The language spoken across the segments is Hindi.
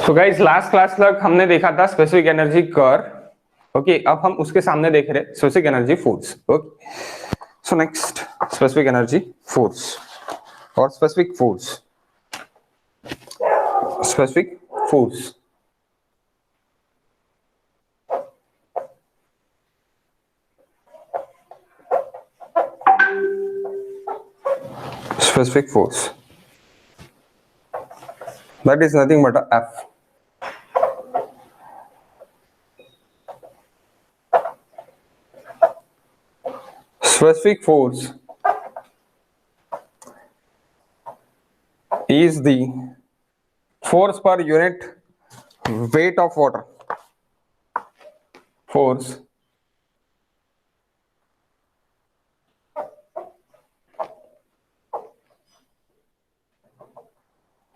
तो गाइस लास्ट क्लास तक हमने देखा था स्पेसिफिक एनर्जी कर्व। ओके, अब हम उसके सामने देख रहे specific energy force. Okay, so next specific energy force और specific force. Specific force specific force, that is nothing but a F. Specific force is the force per unit weight of water. Force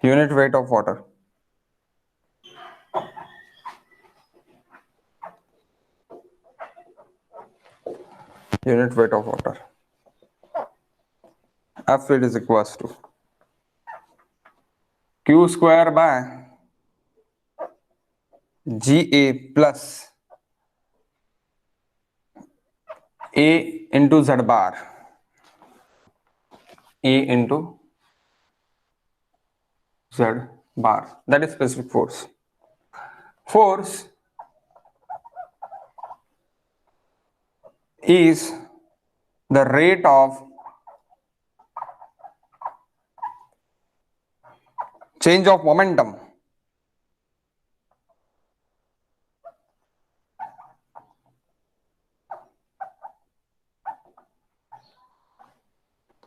unit weight of water. Unit weight of water. F it is equals to Q square by GA plus A into Z bar. A into Z bar. That is specific force. Force is the rate of change of momentum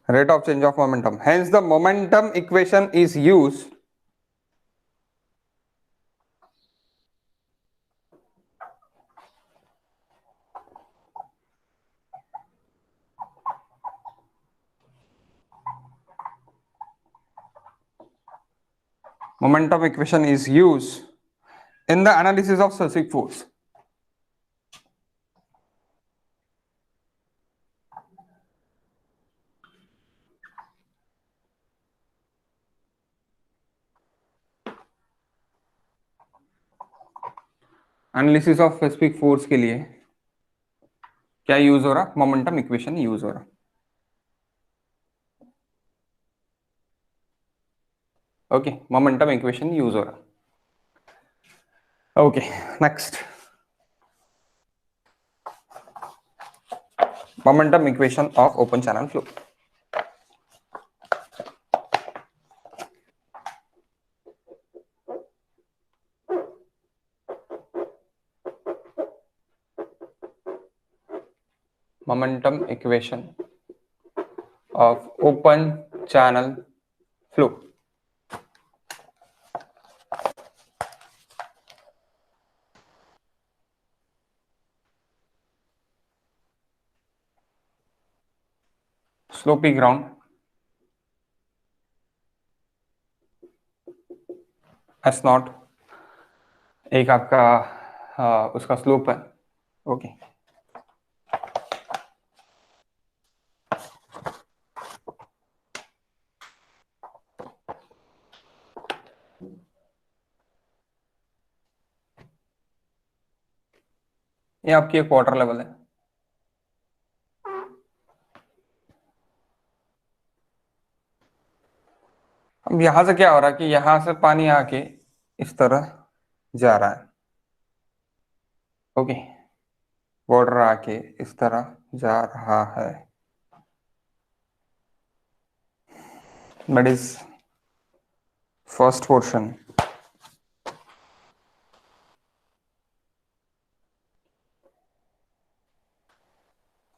rate of change of momentum. Hence the momentum equation is used momentum equation is used in the analysis of specific force. Analysis of specific force के लिए क्या यूज हो रहा? मोमेंटम इक्वेशन यूज हो रहा। ओके, मोमेंटम इक्वेशन यूज हो रहा। Okay, next momentum equation of open channel flow. momentum equation of open channel flow. Slopy ground, S not एक आपका उसका स्लोप है। ओके, ये आपकी एक वाटर लेवल है। अब यहां से क्या हो रहा है कि यहां से पानी आके इस तरह जा रहा है। ओके, वाटर आके इस तरह जा रहा है। That is first portion.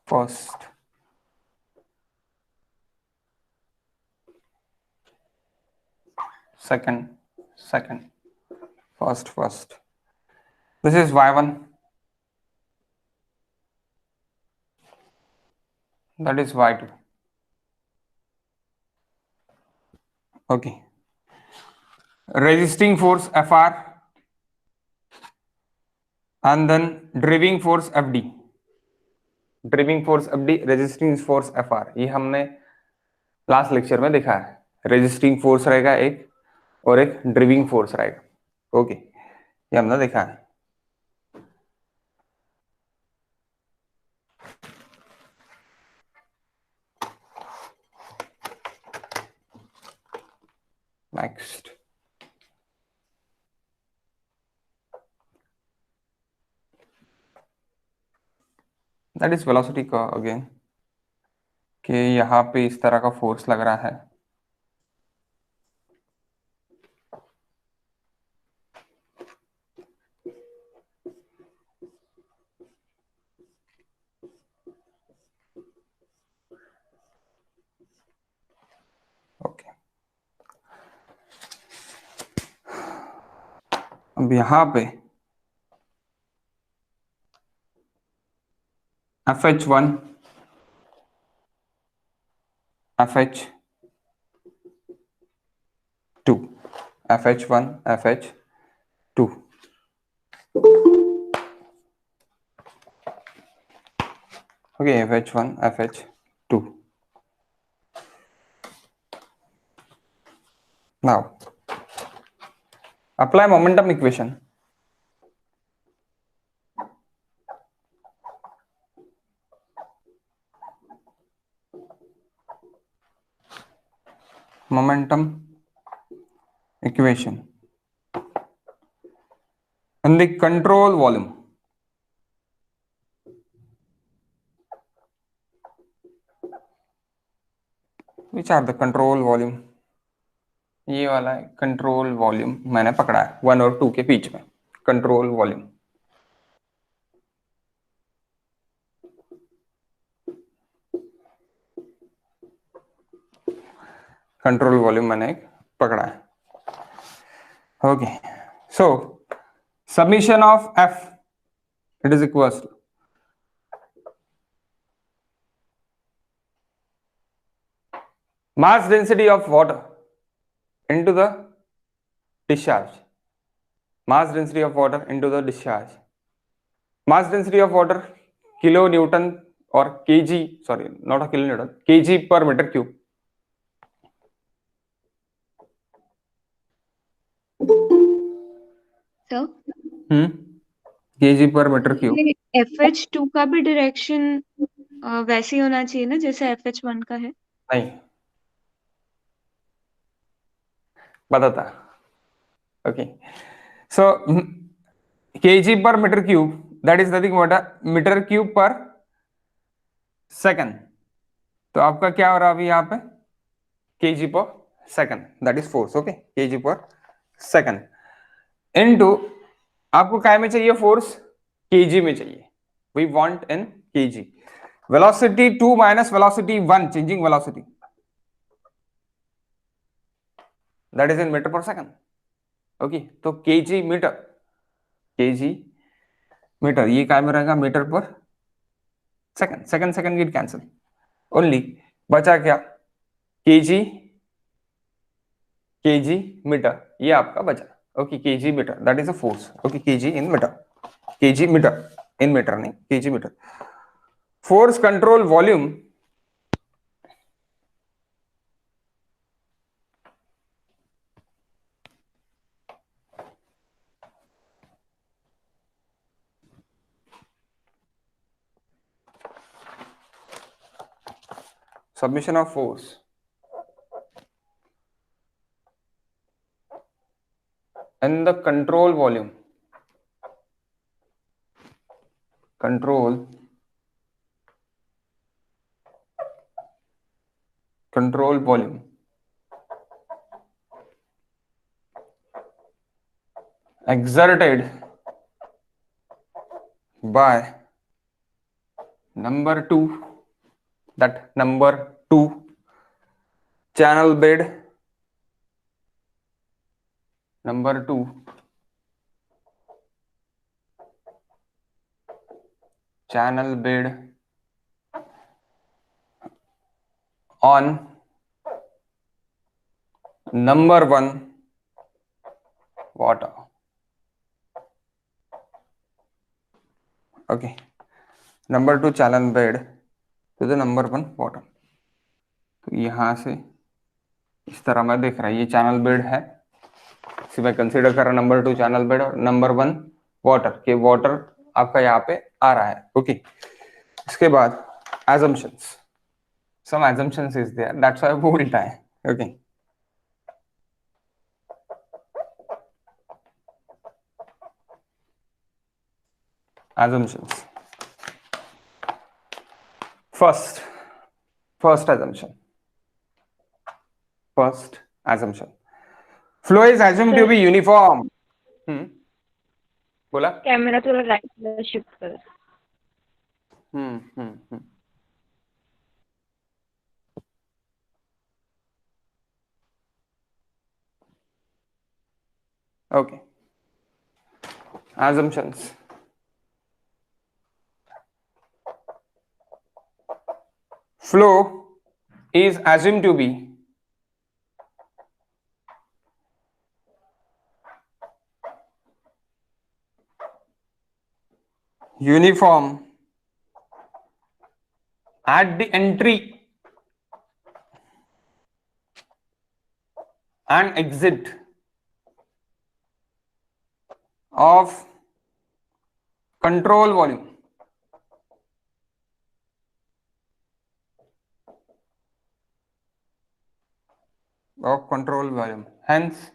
First second first this is y1, that is y2. okay, resisting force Fr and then driving force Fd, resisting force Fr, ये हमने लास्ट लेक्चर में देखा है। रेजिस्टिंग फोर्स रहेगा एक और एक ड्राइविंग फोर्स रहेगा। ओके, ये हमने देखा है। नेक्स्ट, दैट इज वेलोसिटी का अगेन, कि यहाँ पे इस तरह का फोर्स लग रहा है, ओके। अब यहाँ पे FH1, FH2, FH1, FH2, okay, FH1, FH2. Now apply momentum equation. Momentum equation and the control volume. Which are the control volume? ये वाला है कंट्रोल वॉल्यूम, मैंने पकड़ा है 1 और 2 के बीच में कंट्रोल वॉल्यूम। कंट्रोल वॉल्यूम मैंने पकड़ा है, okay. So summation of F, it is equals to mass density of water into the discharge. Mass density of water into the discharge. Mass density of water kilonewton or kg, sorry, not a kilonewton, kg per meter cube. Sir kg per meter cube. FH2 का भी डायरेक्शन वैसे ही होना चाहिए ना जैसे FH1 का है? नहीं, बताता, okay. So kg per meter cube, that is nothing but a meter cube per second. तो आपका क्या हो रहा है अभी यहाँ पे kg per second, that is force, okay, kg per second into आपको काय में चाहिए फोर्स, kg में चाहिए, we want in kg. velocity 2 minus velocity 1, changing velocity, that is in meter per second, okay. तो kg मीटर, kg मीटर, ये काय में रहेगा मीटर पर second, second second get cancel, only बचा क्या kg, kg मीटर, ये आपका बचा, okay, kg metre, that is a force, okay, kg in metre, kg metre in metre नहीं, kg metre. Force control volume submission of force and the control volume, control volume exerted by number 2, that number 2 channel bed, number 2 channel bed on number 1 water, okay, number 2 channel bed to the number 1 water. तो यहां से इस तरह में देख रहा है, ये चैनल बेड है, मैं कंसीडर कर रहा नंबर 2 चैनल बेड और नंबर 1 वाटर के वाटर आपका यहाँ पे आ रहा है. ओके, इसके बाद assumptions, some assumptions is there, that's why वो उल्टा है. Okay, assumptions. First assumption, flow is assumed to sir be uniform. बोला. कॅमेरा थोडा राईटला शिफ्ट कर. Okay, assumptions. Flow is assumed to be uniform at the entry and exit of control volume. Of control volume. Hence,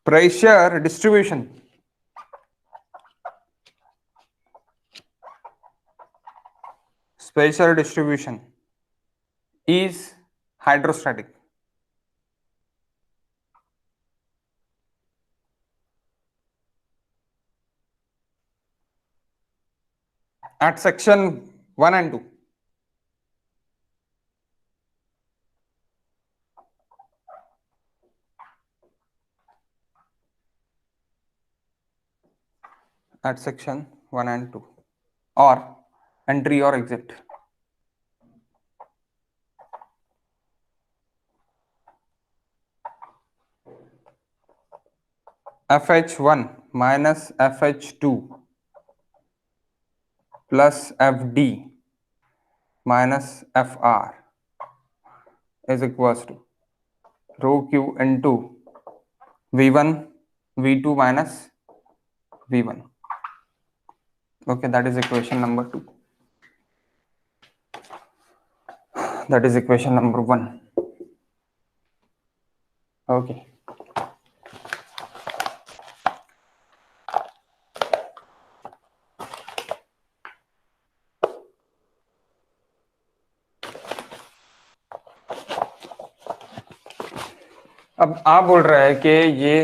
pressure distribution is hydrostatic. At section 1 and 2. At section 1 and 2 or entry or exit. FH1 minus FH2 plus FD minus FR is equals to rho Q into V1 V2 minus V1. Okay, that is equation number 2. That is equation number 1. Okay. अब आप बोल रहे हैं कि ये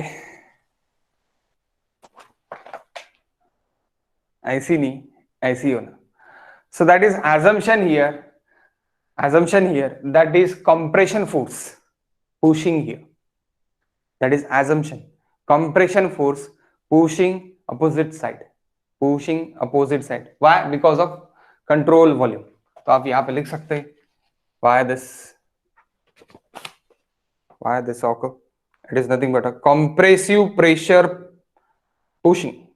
ऐसी नहीं, ऐसी होना. So that is assumption here that is compression force pushing here. That is assumption. Compression force pushing opposite side. Why? Because of control volume. तो आप यहाँ पे लिख सकते हैं why this occur. It is nothing but a compressive pressure pushing.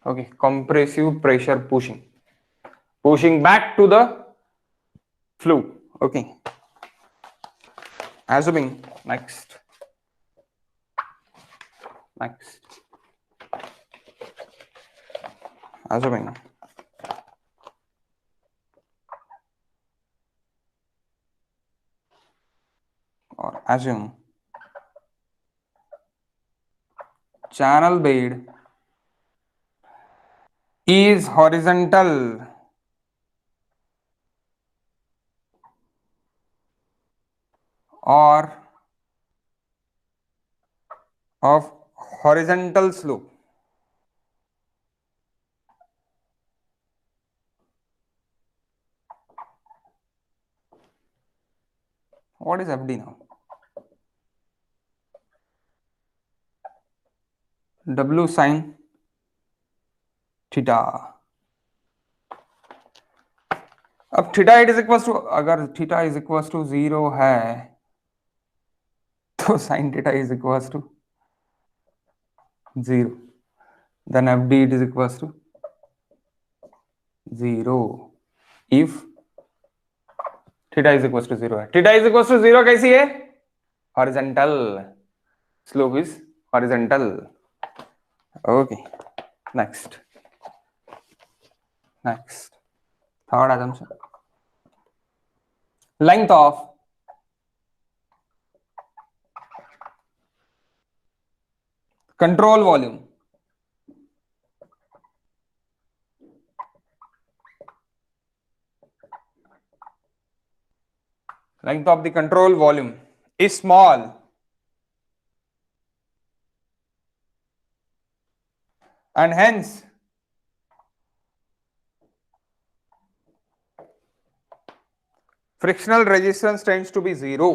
Okay, compressive pressure pushing back to the flue. Okay, assuming next assuming or assume channel bed is horizontal or of horizontal slope. What is FD now? W sin theta. अब theta it is equal to, अगर थीटा इज इक्वल टू 0 है तो sine theta is equal to 0, then F D it is equal to 0 if theta is equal to 0 है। थीटा इज इक्वल टू 0 कैसी है? Horizontal, slope is horizontal. Okay, next third assumption, length of control volume is small and hence frictional resistance tends to be 0.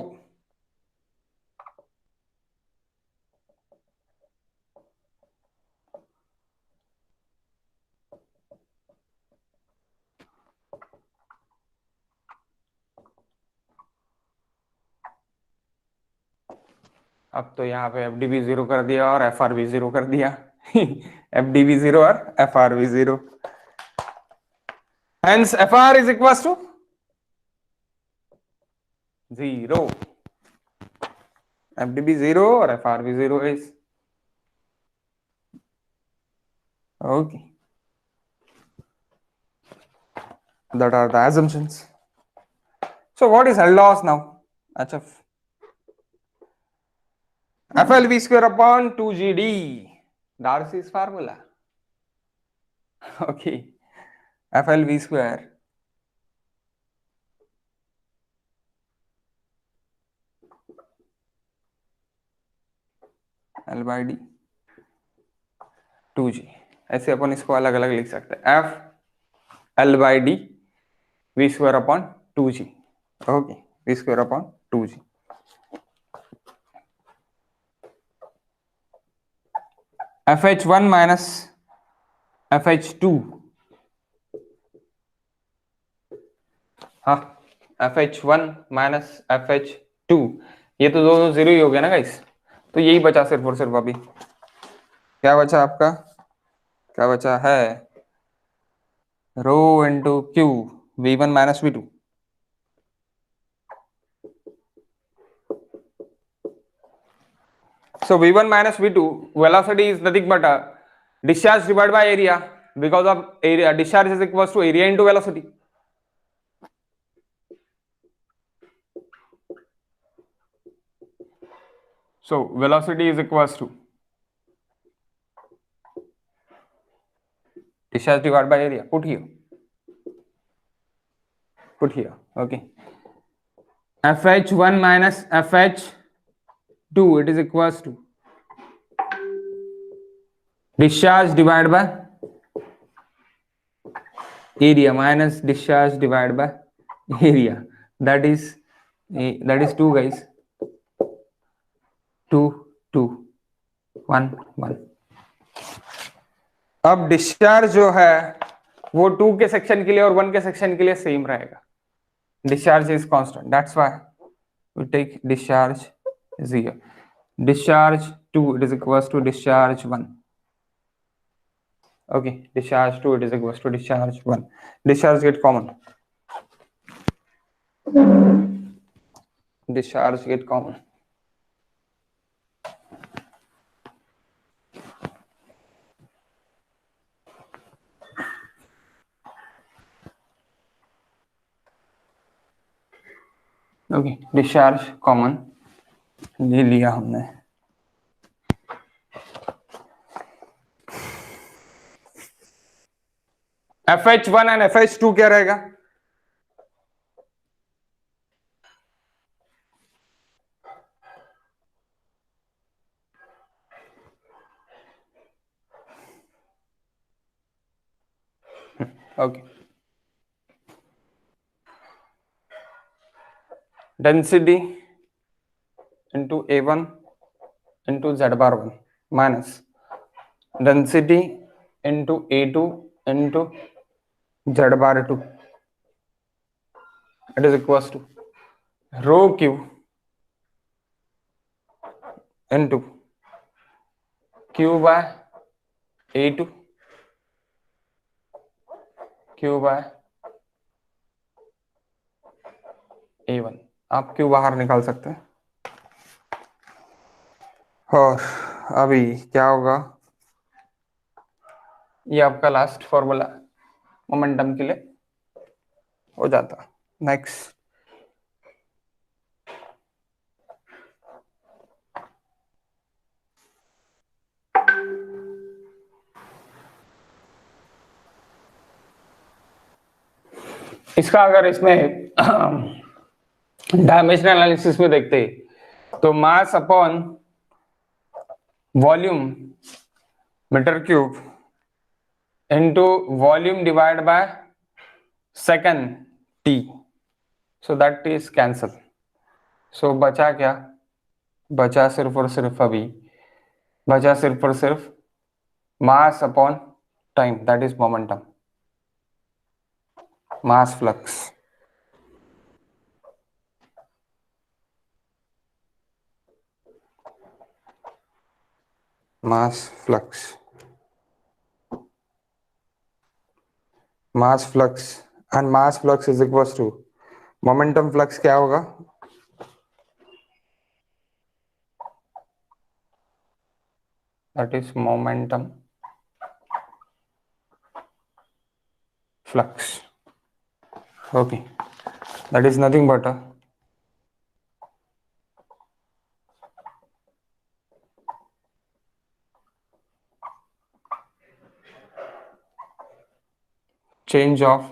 अब तो यहाँ पे एफ डी भी 0 कर दिया और एफ आर भी 0 कर दिया। एफ डी भी 0 और एफ आर भी 0, hence F R is equal to 0, F D भी 0 और एफ आर भी 0 is okay. That are the assumptions. So what is L loss now? HF FL V square upon 2GD, Darcy's formula. Okay, FL V square L by D 2G, ऐसे अपन इसको अलग अलग लिख सकते हैं, F L by D V square upon 2G. Okay, V square upon 2G. FH1 minus FH2, हाँ FH1 minus FH2, ये तो दोनों 0 ही हो गया ना गाइस, तो यही बचा सिर्फ और सिर्फ अभी क्या बचा आपका, क्या बचा है, rho into Q V1 minus V2. So V1 minus V2 velocity is nothing but a discharge divided by area, because of area discharge is equals to area into velocity. So velocity is equals to discharge divided by area. Put here. Okay. FH1 minus FH2, it is equals to discharge divided by area minus discharge divided by area. That is 2 guys. 2 2 1 1. अब डिस्चार्ज जो है वो 2 के सेक्शन के लिए और 1 के सेक्शन के लिए सेम रहेगा. Discharge is constant. That's why we take discharge 0. Discharge 2, it is equals to discharge 1. Okay, discharge 2, it is equals to discharge 1. Discharge get common. Discharge get common. Okay, discharge common ले लिया हमने. FH1 एंड FH2 क्या रहेगा? Okay, density into A1 into Z bar 1 minus density into A2 into Z bar 2 it is equals to rho Q into Q by A2 Q by A1। आप क्यू बाहर निकाल सकते हैं। और अभी क्या होगा, ये आपका लास्ट फॉर्मूला मोमेंटम के लिए हो जाता। नेक्स्ट, इसका अगर इसमें डायमेंशनल एनालिसिस में देखते तो mass upon volume metre cube into volume divide by second T, so that is cancel. So बचा क्या, बचा सिर्फ और सिर्फ अभी बचा सिर्फ और सिर्फ mass upon time, that is momentum, mass flux. mass flux, mass flux and mass flux is equals to momentum flux। क्या होगा, that is momentum flux। okay, that is nothing but a change of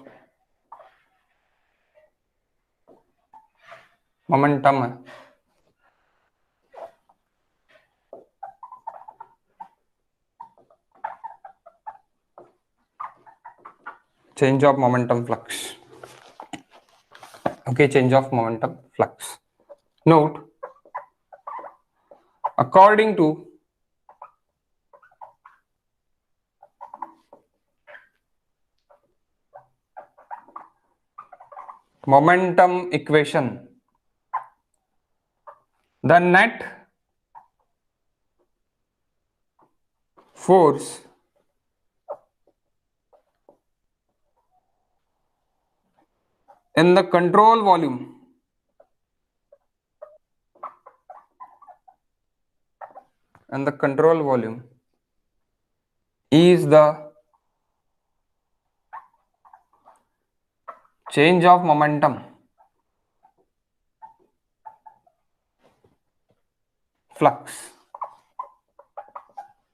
momentum है, change of momentum flux। okay, change of momentum flux। note, according to momentum equation, the net force in the control volume is the change of momentum flux,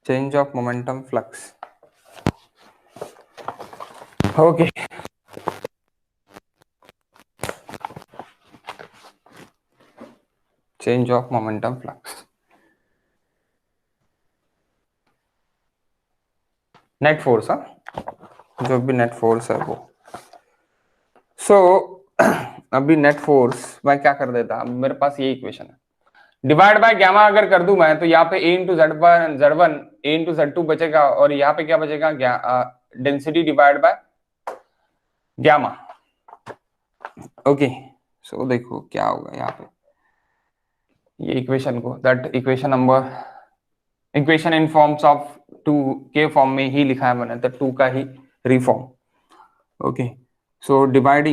change of momentum flux। okay, change of momentum flux, net force, हाँ जो भी नेट फोर्स है वो। सो अभी नेट फोर्स मैं क्या कर देता, अब मेरे पास ये इक्वेशन है, डिवाइड बाय गैमा अगर कर दूं मैं तो यहाँ पे a into z1 a into z2 बचेगा, और यहाँ पे क्या बचेगा, density divide by gamma. Okay, so देखो क्या होगा यहाँ पे, ये इक्वेशन को, that equation number, equation in forms of 2 के फॉर्म में ही लिखा है मैंने, तो 2 का ही reform. Okay, so divide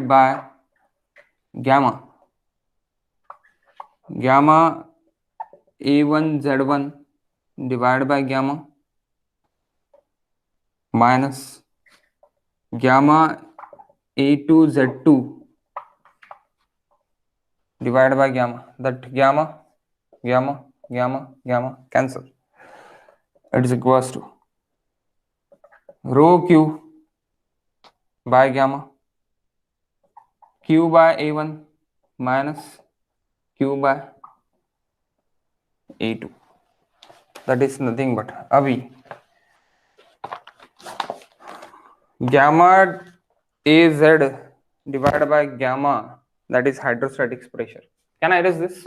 by gamma, gamma a1 z1 divide by gamma minus gamma a2 z2 divide by gamma, that gamma gamma gamma gamma cancel, it is equals to rho Q by gamma Q by a1 minus Q by a2, that is nothing but अभी gamma az divided by gamma, that is hydrostatic pressure। can I erase this?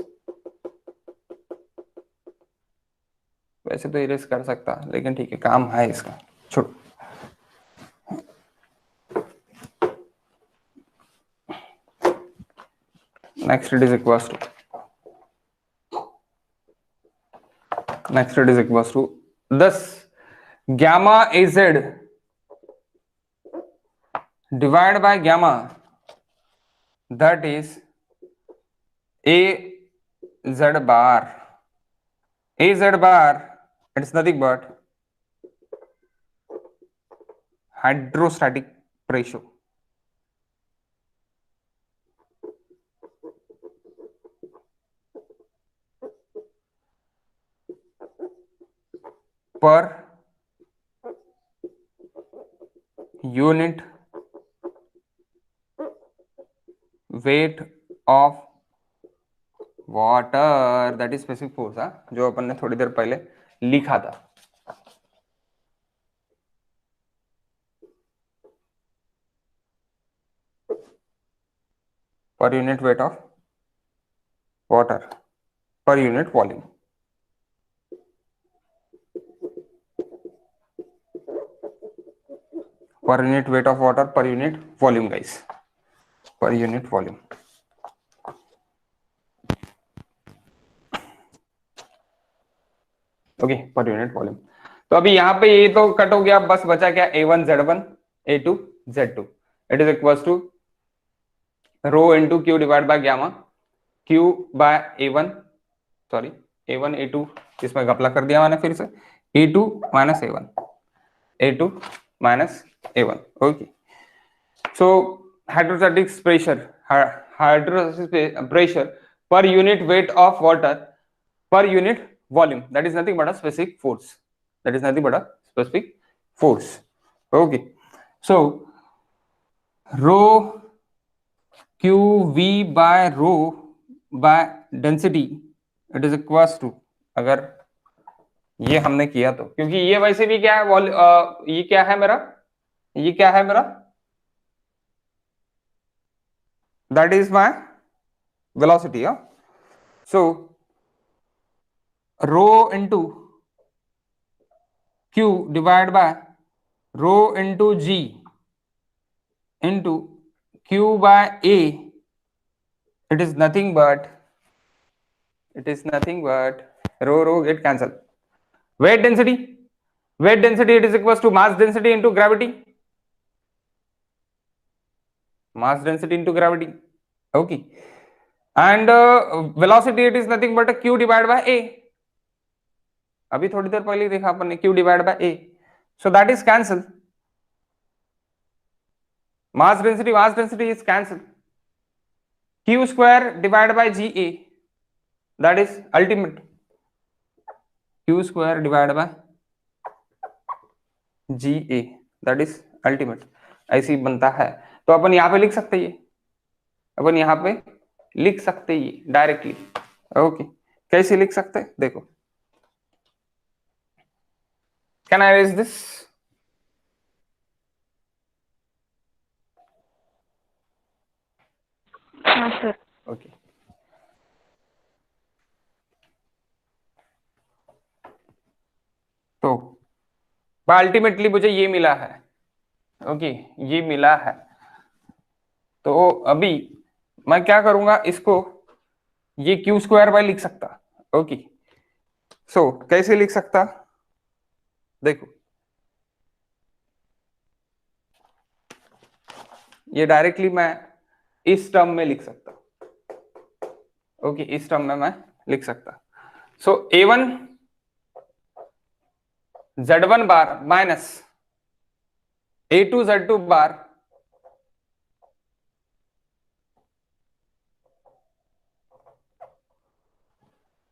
वैसे तो इरेज कर सकता, लेकिन ठीक है काम है इसका, छोड़ो। next it is equals to thus gamma az divided by gamma, that is a z bar. A z bar, it's nothing but hydrostatic pressure. Per unit weight of water, that is specific force, जो अपन ने थोड़ी देर पहले लिखा था. Per unit weight of water per unit volume. Per unit weight of water per unit volume, guys. Per unit volume. Okay, per unit volume. तो अभी यहाँ पे ये तो कट हो गया, बस बचा क्या a1 z1 a2 z2. It is equals to rho into q divide by gamma, q by a1, sorry a1 a2, इसमें घपला कर दिया मैंने फिर से, a2 minus a1, a2 minus a1. Okay, so hydrostatic pressure per unit weight of water per unit volume, that is nothing but a specific force. Okay, so rho qv by rho by density, it is equals to, अगर ये हमने किया तो, क्योंकि ये वैसे भी क्या है, ये क्या है मेरा, that is my velocity. So rho into q divided by rho into g into q by a, it is nothing but rho get cancelled. Weight density, it is equals to mass density into gravity. Okay, and velocity, it is nothing but a q divided by a. अभी थोड़ी देर पहले देखा अपन ने, q divide bye a, so that is cancelled. Mass density is cancelled. q square divided by ga, that is ultimate. q square divided by ga, that is ultimate. ऐसे ही बनता है. तो अपन यहाँ पे लिख सकते हैं, डायरेक्टली. ओके, कैसे लिख सकते हैं देखो. Can I erase this? हाँ सर. Okay. तो अल्टीमेटली मुझे ये मिला है. ओके, ये मिला है. तो अभी मैं क्या करूंगा, इसको ये क्यू स्क्वायर बाय लिख सकता. ओके, सो कैसे लिख सकता, देखो ये डायरेक्टली मैं इस टर्म में लिख सकता. ओके, इस टर्म में मैं लिख सकता. So a1 z1 bar minus a2 z2 bar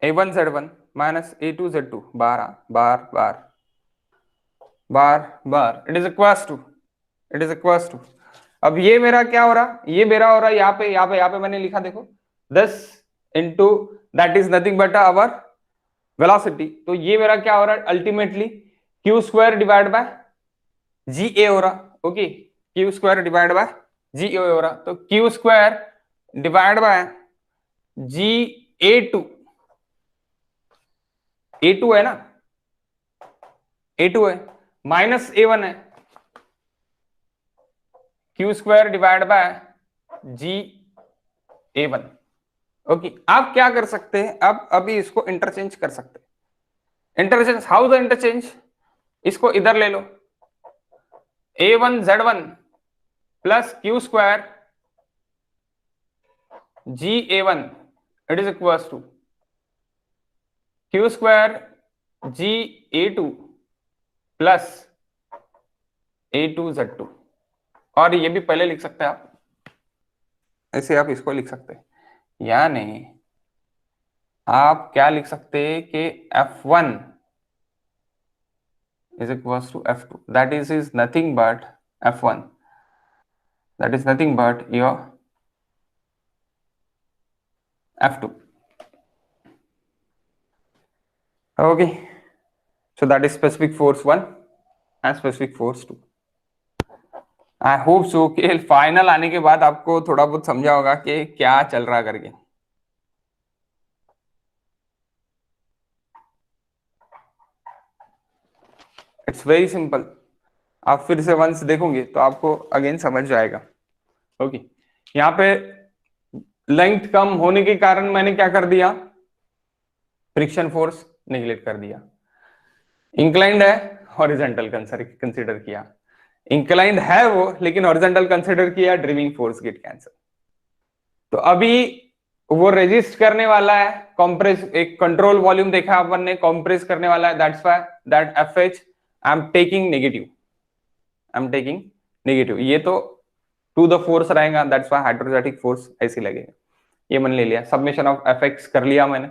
a1 z1 minus a2 z2 bar bar bar bar bar, it is equals to. अब ये मेरा क्या हो रहा, यहाँ पे मैंने लिखा देखो 10 into that is nothing but our velocity. तो ये मेरा क्या हो रहा है, ultimately Q square divide by G A हो रहा. Okay, Q square divide by G A हो रहा. तो Q square divide by G A two है ना, a2 है, माइनस a1 है, Q square divide by G a1. Okay आप क्या कर सकते हैं, अब अभी इसको इंटरचेंज कर सकते हैं। इंटरचेंज, हाउ द इंटरचेंज, इसको इधर ले लो, a1z1 plus Q square GA1 it is equals to Q square GA2 plus A2Z2, और ये भी पहले लिख सकते हैं आप, ऐसे आप इसको लिख सकते हैं, या नहीं आप क्या लिख सकते हैं कि F1 is equals to F2, that is nothing but F1, that is nothing but your F2. Okay, so that is specific force 1 and specific force 2. I hope so कि फाइनल आने के बाद आपको थोड़ा बहुत समझा होगा कि क्या चल रहा करके। इट्स वेरी सिंपल, आप फिर से वंस देखोगे तो आपको अगेन समझ जाएगा। ओके यहाँ पे लेंथ कम होने के कारण मैंने क्या कर दिया, फ्रिक्शन फोर्स निगलेक्ट कर दिया। इंक्लाइंड है, हॉरिजॉन्टल कंसीडर किया, इंक्लाइंड है वो लेकिन हॉरिजॉन्टल कंसीडर किया, ड्राइविंग फोर्स गेट कैंसिल। तो अभी वो रेजिस्ट करने वाला है, कॉम्प्रेस, एक कंट्रोल वॉल्यूम देखा अपन ने, कॉम्प्रेस करने वाला है, that's why that FH I am taking negative, I am taking negative, ये तो टू द फोर्स रहेगा, दैट्स व्हाई हाइड्रोस्टैटिक फोर्स ऐसे लगेगा। ये मैंने ले लिया, सबमिशन ऑफ एफएक्स कर लिया मैंने,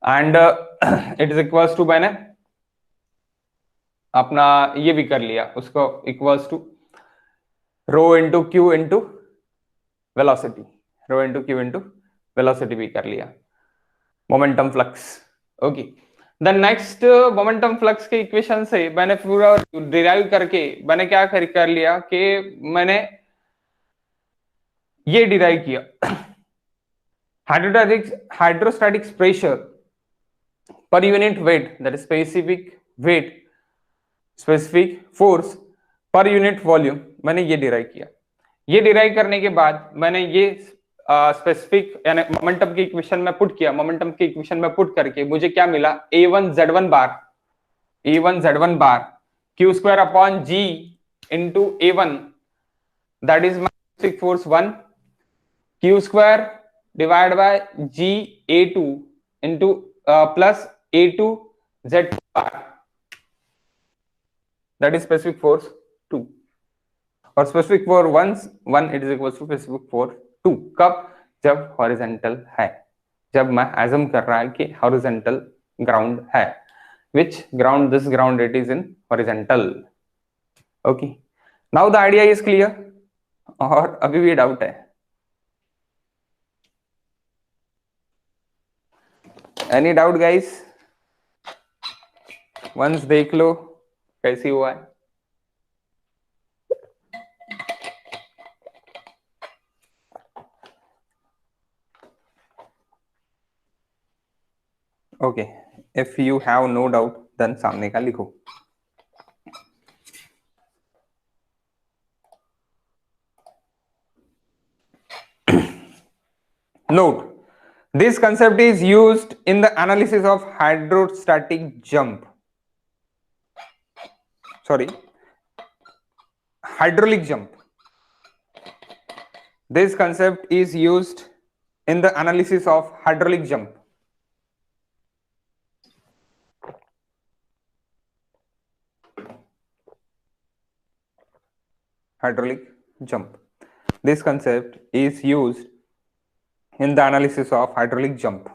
and it is equals to, मैंने अपना ये भी कर लिया, उसको equals to rho into Q into velocity, rho into Q into velocity भी कर लिया, momentum flux. Okay the next momentum flux के इक्वेशन से मैंने पूरा डिराइव करके मैंने क्या कर लिया कि मैंने ये डिराइव किया, hydrostatic pressure per unit weight, that is specific weight, specific force per unit volume, मैंने ये डिराइव किया। ये डिराइव करने के बाद मैंने ये स्पेसिफिक यानी मोमेंटम की इक्वेशन में पुट किया, मोमेंटम की इक्वेशन में पुट करके मुझे क्या मिला, A1Z1 bar Q square upon G into A1, that is my specific force 1, Q square divide bye GA2 into plus A2Z2 bar, that is specific force 2, और specific for 1 it is equals to specific for 2, कब, जब हॉरिजॉन्टल है, जब मैं एज्यूम कर रहा है कि हॉरिजॉन्टल ग्राउंड है, which ground, this ground it is in horizontal. Okay, now the idea is clear, और अभी भी डाउट है, any doubt guys? once देख लो कैसी हुआ है। Okay if you have no doubt then सामने का लिखो। Note, this concept is used in the analysis of hydrostatic jump, sorry, hydraulic jump. This concept is used in the analysis of hydraulic jump. Hydraulic jump. This concept is used in the analysis of hydraulic jump.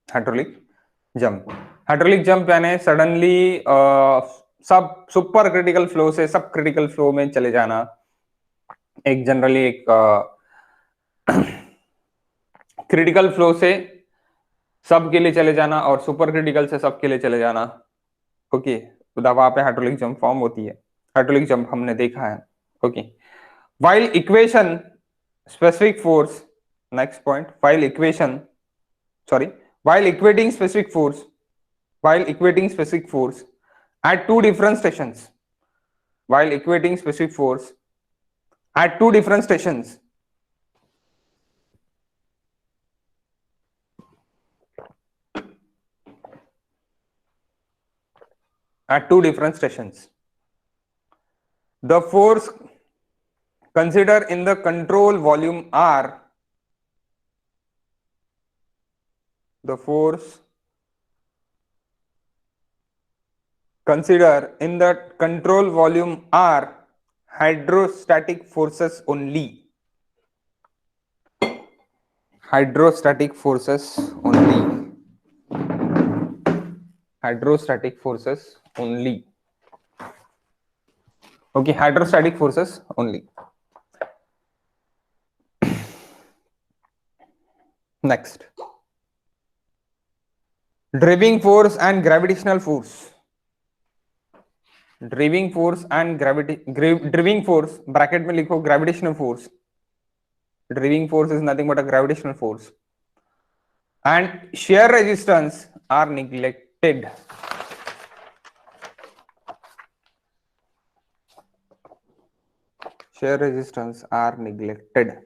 Hydraulic jump. Hydraulic jump यानी सडनली सब सुपर क्रिटिकल फ्लो से सब क्रिटिकल फ्लो में चले जाना, एक जनरली एक क्रिटिकल फ्लो से सब के लिए चले जाना और सुपर क्रिटिकल से सब के लिए चले जाना। ओके वहां पे हाइड्रोलिक जंप फॉर्म होती है, हाइड्रोलिक जंप हमने देखा है। Okay while equation specific force, next point, while equation sorry while equating specific force at two different stations, while equating specific force at two different stations, at two different stations. The force considered in the control volume R, the force considered in the control volume are hydrostatic forces only. Hydrostatic forces only. Hydrostatic forces only. Okay, hydrostatic forces only. Next, driving force and gravitational force. Driving force and driving force bracket में लिखो gravitational force. Driving force is nothing but a gravitational force. And shear resistance are neglected. Shear resistance are neglected.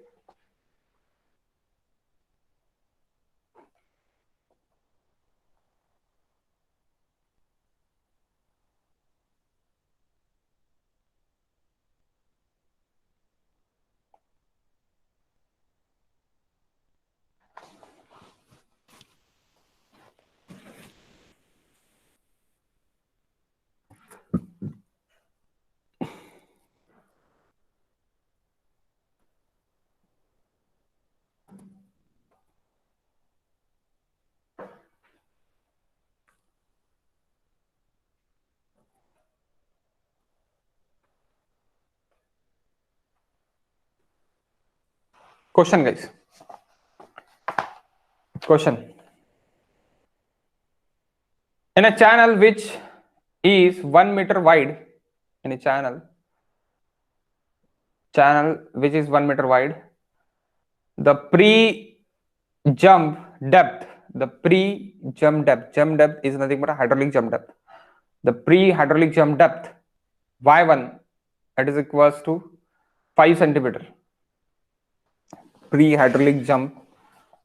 Question, guys. Question. In a channel which is 1 meter wide, in a channel which is 1 meter wide, the pre-jump depth, jump depth is nothing but a hydraulic jump depth. The pre-hydraulic jump depth y1, it is equals to 5 centimeter. Pre-hydraulic jump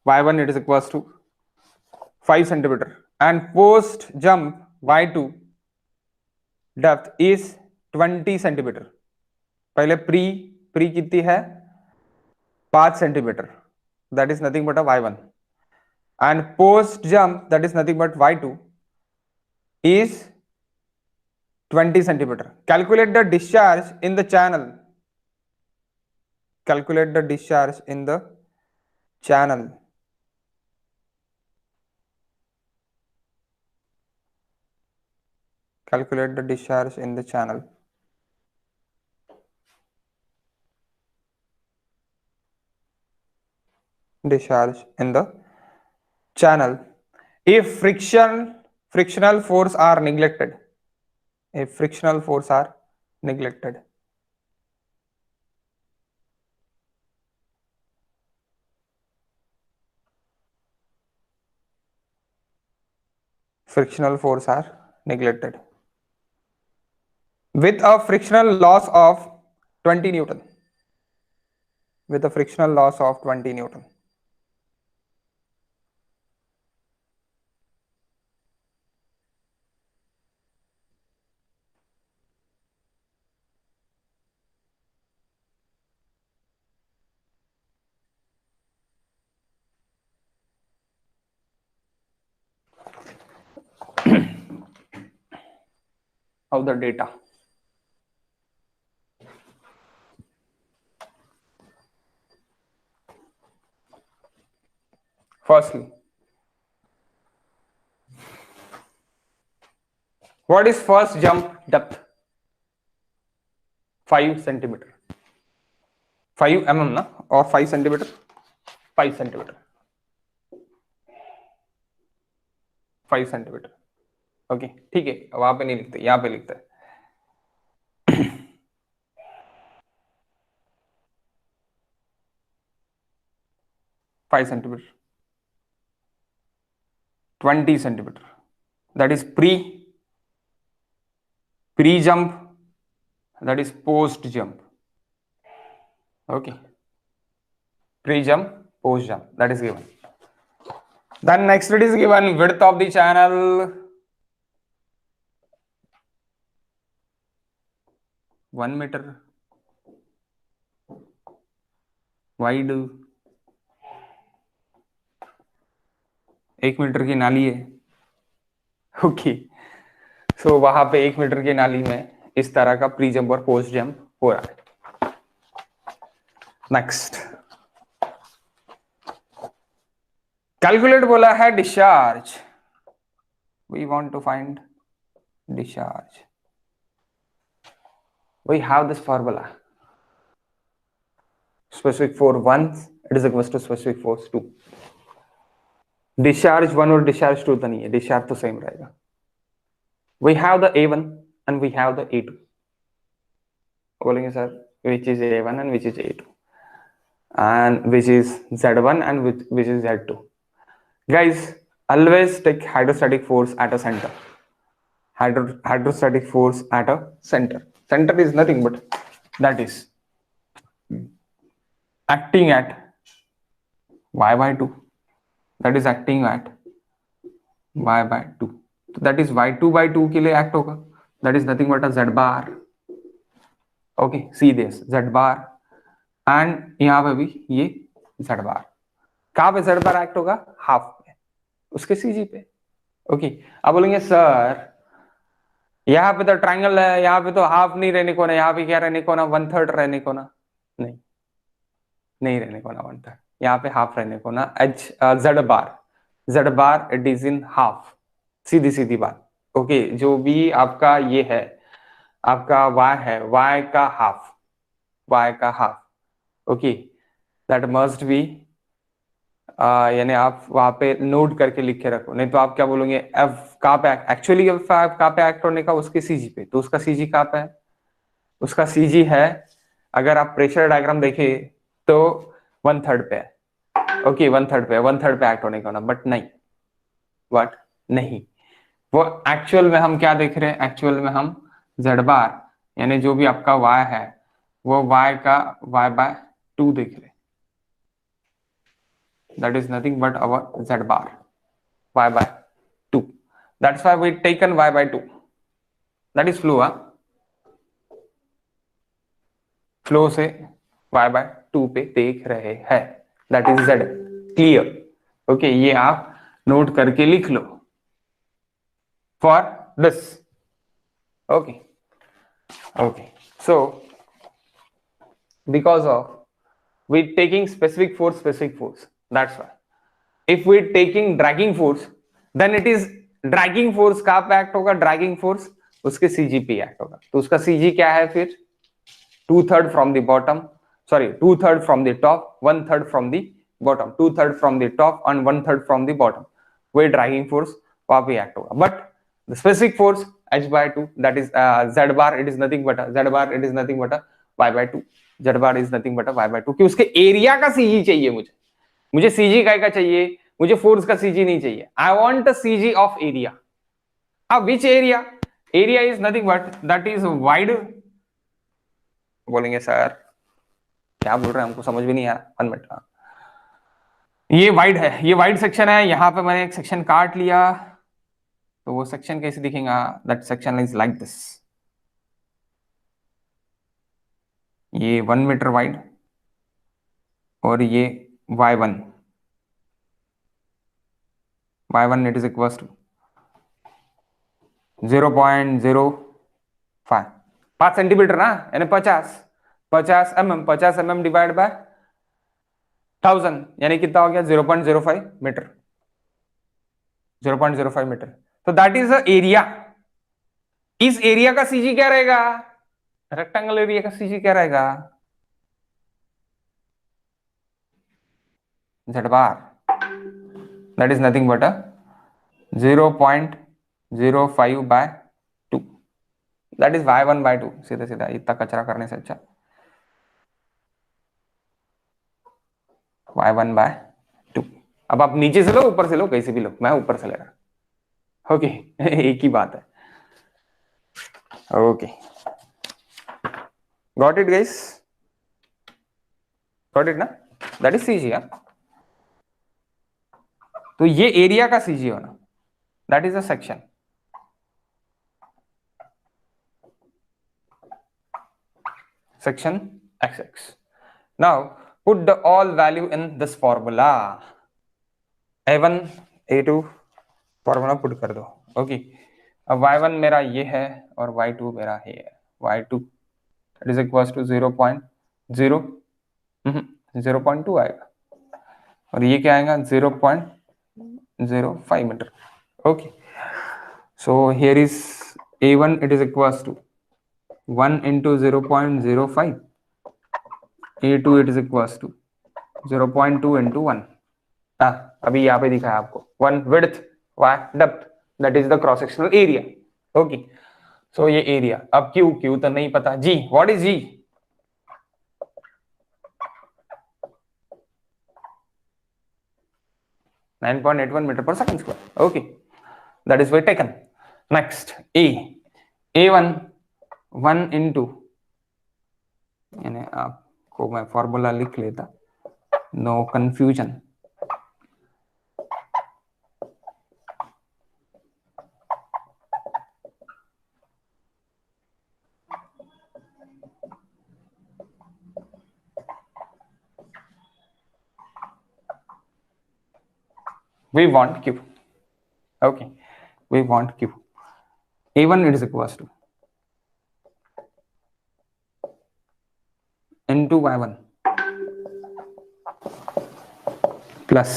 y1, it is equals to 5 centimeter, and post jump y2 depth is 20 centimeter. पहले प्री कितनी है 5 centimeter, that is nothing but a y1, and post jump, that is nothing but y2, is 20 centimeter. Calculate the discharge in the channel. Calculate the discharge in the channel. Calculate the discharge in the channel. Discharge in the channel if frictional force are neglected. If frictional force are neglected. Frictional force are neglected. With a frictional loss of 20 Newton. With a frictional loss of 20 Newton. Of the data. Firstly, what is first jump depth? 5 centimeter. 5 mm ना, or 5 centimeter? 5 centimeter. 5 centimeter. Okay ठीक है, वहां पे नहीं लिखते, यहां पे लिखते हैं 5 centimeter. 20 centimeter. That is pre-jump. That is post-jump. Okay. Pre-jump, post-jump. That is given. Then next it is given width of the channel. 1 metre wide, 1 metre की नाली है। ओके, सो वहां पे 1 मीटर की नाली में इस तरह का प्री जंप और पोस्ट जंप हो रहा है। नेक्स्ट, कैलकुलेट बोला है discharge, we want to find discharge, we have this formula, specific force 1 it is equal to specific force 2। Discharge 1 और डिस्चार्ज 2 तो नहीं है, डिस्चार्ज तो सेम रहेगा। We have the A1 and we have the A2। बोलेंगे sir which is A1 and which is A2 and which is Z1 and which is Z2? Guys, always take hydrostatic force at a center. Hydrostatic force at a center. Center is nothing but that is acting at y by 2. That is acting at y by 2. So that is y2 by 2 के लिए act होगा. That is nothing but a z bar. Okay, see this z bar and यहाँ पे भी ये z bar. कहाँ पे z bar act होगा? हाफ पे, उसके CG पे। ओके, अब बोलेंगे सर यहाँ पे तो ट्रायंगल है, यहाँ पे तो हाफ नहीं रहने को ना, यहाँ पे क्या रहने को ना, 1/3 रहने को ना। नहीं, नहीं रहने को ना 1/3, यहाँ पे हाफ रहने को ना। z bar it is in half, सीधी सीधी बात। ओके, जो भी आपका ये है, आपका y है, y का half. Okay, that must be, यानी आप वहां पे नोट करके लिख के रखो, नहीं तो आप क्या बोलोगे f कहाँ पे एक्चुअली f कहाँ पे एक्ट होने का, उसके CG पे। तो उसका CG कहाँ पे है? उसका CG है, अगर आप प्रेशर डायग्राम देखे तो 1/3 पे है। ओके, 1/3 पे एक्ट होने का ना, बट नहीं, वो एक्चुअल में हम क्या देख रहे हैं? एक्चुअल में हम z बार यानी जो भी आपका y है वो y का y बाय 2 देख रहे हैं। That is nothing but our z bar, y by 2. That's why we taken y by 2. That is flow, flow से y by 2 पे देख रहे हैं, that is z, clear? Okay, ये आप नोट करके लिख लो for this. Okay, so because of we taking specific force, that's why if we taking dragging force, then it is dragging force कहाँ पे एक्ट होगा? ड्रैगिंग फोर्स उसके CG पे एक्ट होगा। तो उसका CG क्या है फिर? 2/3 from the bottom, sorry, 2/3 from the top, 1/3 from the bottom, 2/3 from the top and 1/3 from the bottom, वही ड्रैगिंग फोर्स वहां पे एक्ट होगा। But the specific force h by 2, that is z bar, it is nothing but y by 2, z bar is nothing but y by 2, कि उसके एरिया का CG चाहिए मुझे CG का चाहिए, मुझे फोर्स का CG नहीं चाहिए। I want CG of area. अब which area is nothing but that is wide. बोलेंगे सर क्या बोल रहे हैं, हमको समझ भी नहीं आ रहा। 1 मिनट, ये वाइड है, ये वाइड सेक्शन है, यहाँ पे मैंने एक सेक्शन काट लिया, तो वो सेक्शन कैसे दिखेगा? That section is like this, ये 1 मीटर वाइड और ये y1 it is equal to 0.05, 5 centimetre ना, यानी 50 mm डिवाइड बाय 1000, यानी कितना हो गया? 0.05 मीटर, 0.05 मीटर। तो दैट इज द एरिया। इस एरिया का CG क्या रहेगा? रेक्टेंगल एरिया का CG क्या रहेगा? z bar, that is nothing but a 0.05 by 2, that is y1 by 2। सीधा सीधा इतना कचरा करने से अच्छा y1 by 2। अब आप नीचे से लो, ऊपर से लो, कैसे भी लो, मैं ऊपर से ले रहा। ओके, एक ही बात है। Okay, got it guys? Got it ना? That is CG। तो ये एरिया का CG होना, that is a section. section xx. Now put the all value in this formula. a1 a2 formula put कर दो. ओके, अब y1 मेरा ये है और y2 मेरा ये है. y2 it is equal to 0.2 आएगा और ये क्या आएगा 0.05 metre. Okay, so here is a1 it is equal to 1 into 0.05, a2 it is equals to 0.2 into 1. अभी यहाँ पे दिखा है आपको 1 width, y depth, that is the cross sectional area. Okay, so ये area. अब q तो नहीं पता. g, what is g? (9.81 meter per second square). Okay, that is way taken. Next, a1 1 into, यानी आपको मैं फॉर्मूला लिख लेता, no confusion. We want q. Okay, we want q. a1 it is equals to into y1 plus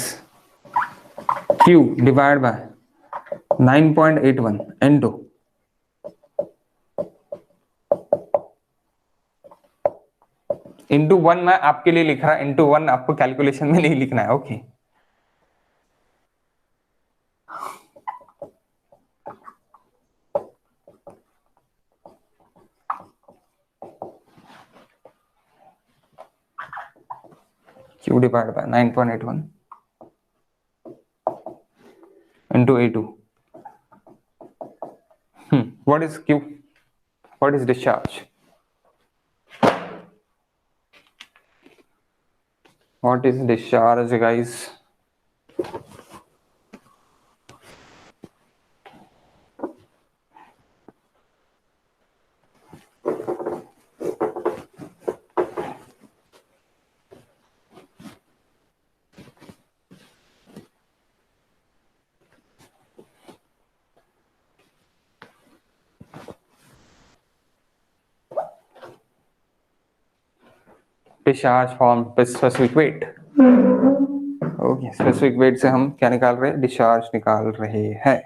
q divided by 9.81 into into 1 मैं आपके लिए लिख रहा, into 1 आपको कैलकुलेशन में नहीं लिखना है. Okay, q divided by 9.81 into a2. What is q? What is discharge? What is discharge, guys? Discharge form specific weight. Okay, specific weight से हम क्या निकाल रहे हैं? डिस्चार्ज निकाल रहे हैं.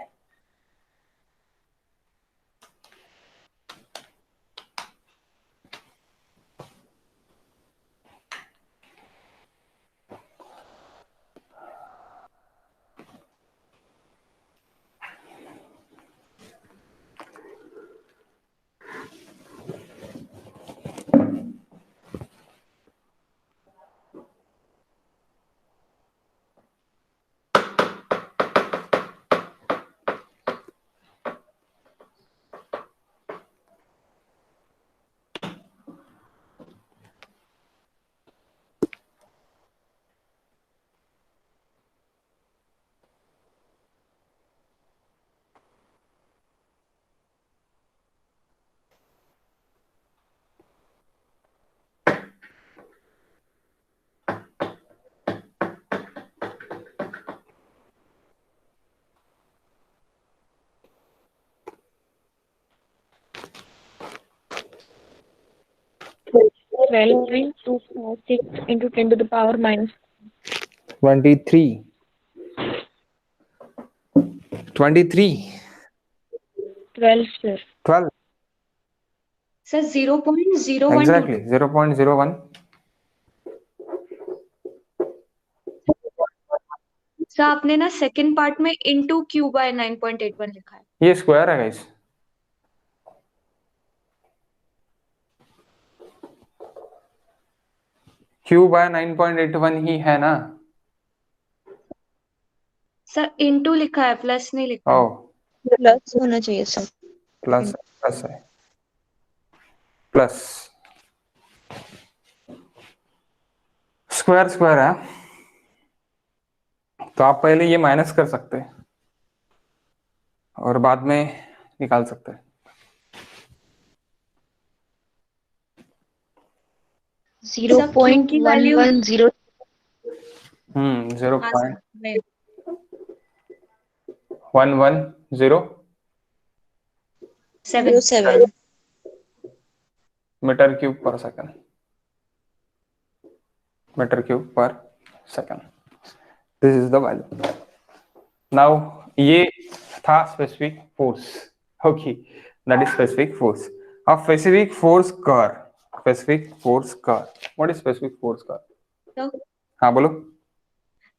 Twelve into 6 into 10 to the power minus 23. 12, sir. 12. Sir 0.01. Exactly, 0.01. Sir आपने ना सेकंड पार्ट में इनटू q बाय 9.81 लिखा है. ये स्क्वायर है गाइस. q बाय 9.81 ही है ना. सर इनटू लिखा है, प्लस नहीं लिखा है. ओ, प्लस होना चाहिए सर. प्लस प्लस है, प्लस स्क्वायर स्क्वायर है, तो आप पहले ये माइनस कर सकते हैं और बाद में निकाल सकते हैं. सब Q की वैल्यू 0.110 0 हाँ पॉइंट सर मैं 110 7 मीटर क्यूब पर सेकंड, मीटर क्यूब पर second, this is the value. Now ये था specific force, okay, that is specific force. अब स्पेसिफिक फोर्स कर, स्पेसिफिक फोर्स कर, व्हाट इज स्पेसिफिक फोर्स कर? तो हाँ बोलो।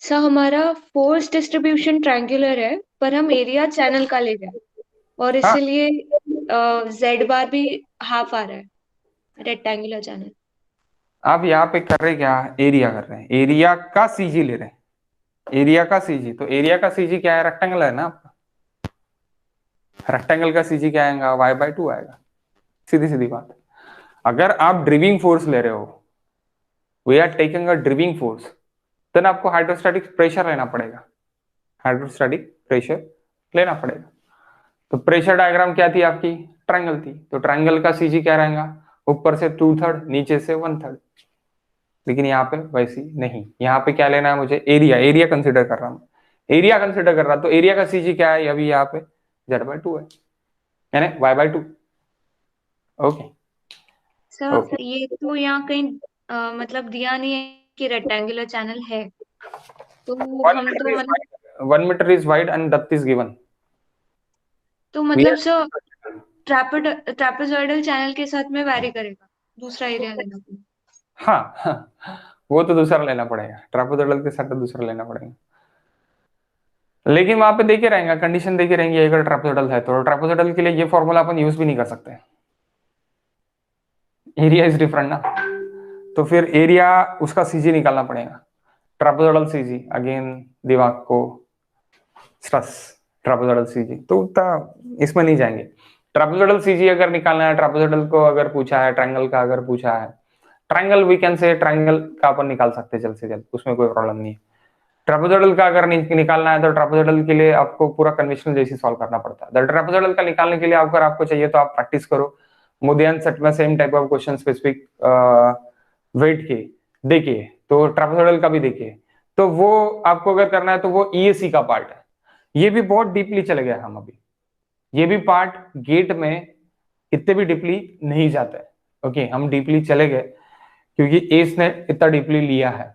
सर हमारा फोर्स डिस्ट्रीब्यूशन ट्रायंगुलर है पर हम एरिया चैनल का ले रहे हैं और हाँ, इसीलिए जेड बार भी हाफ आ रहा है रेक्टेंगुलर चैनल। आप यहाँ पे कर रहे क्या, एरिया कर रहे हैं, एरिया का सीजी ले रहे हैं, एरिया का सीजी। तो एरिया का सीजी क्या है, रेक्टेंगल है ना आपका, रेक्टेंगल का सीजी क्या आएगा, y/2 आएगा, सीधी सीधी बात। अगर आप ड्रिविंग फोर्स ले रहे हो, we are taking a driving force, then आपको हाइड्रोस्टैटिक प्रेशर लेना पड़ेगा, हाइड्रोस्टैटिक प्रेशर लेना पड़ेगा। तो प्रेशर डायग्राम क्या थी आपकी, ट्रायंगल थी, तो ट्रायंगल का सीजी क्या रहेगा, ऊपर से 2/3 नीचे से 1/3। लेकिन यहाँ पे वैसी नहीं, यहाँ पे क्या लेना है मुझे, एरिया, एरिया कंसिडर कर रहा हूँ, एरिया कंसिडर कर रहा, तो एरिया का सीजी क्या है, अभी यहाँ पे z/2 है, यानी y/2। ओके सर ओके, ये तो यहाँ कहीं मतलब दिया नहीं है कि रेक्टेंगुलर चैनल है तो 1 हम मीटर तो इज मतलब wide, 1 metre is wide and depth is given. Sir trapezoidal channel के साथ में वैरी करेगा, दूसरा एरिया लेना पड़ेगा। हाँ हाँ, वो तो दूसरा लेना पड़ेगा, ट्रापेजोइडल के साथ तो दूसरा लेना पड़ेगा, लेकिन वहां पे देखे रहेंगे, कंडीशन देखे रहेंगे, अगर ट्रापेजोइडल है तो ट्रापेजोइडल के लिए ये फॉर्मूला अपन यूज भी नहीं कर सकते, एरिया इज डिफरेंट ना, तो फिर एरिया उसका सीजी निकालना पड़ेगा, ट्रापेजोइडल सीजी, अगेन दिमाग को स्ट्रेस, ट्रापेजोइडल सीजी तो उतना इसमें नहीं जाएंगे। ट्रापेजोइडल सीजी अगर निकालना है, ट्रापेजोइडल को अगर पूछा है, ट्रायंगल का अगर पूछा है, triangle we can say triangle का अपन निकाल सकते हैं जल्द से जल्द, उसमें कोई प्रॉब्लम नहीं है। ट्रापेजोइडल का अगर निकालना है तो ट्रापेजोइडल के लिए आपको पूरा कन्वेंशनल जैसी सॉल्व करना पड़ता है। ट्रापेजोइडल का निकालने के लिए अगर आपको चाहिए तो आप प्रैक्टिस करो, मोदियन सेट में same type of question specific weight के देखिए, तो ट्रापेजोइडल का भी देखिए, तो वो आपको अगर करना है तो वो ईएसी का पार्ट है, ये भी बहुत डीपली चले गए हम अभी, ये भी पार्ट गेट में इतने भी डीपली नहीं जाता है, ओके, हम डीपली चले गए क्योंकि एस ने इतना डीपली लिया है,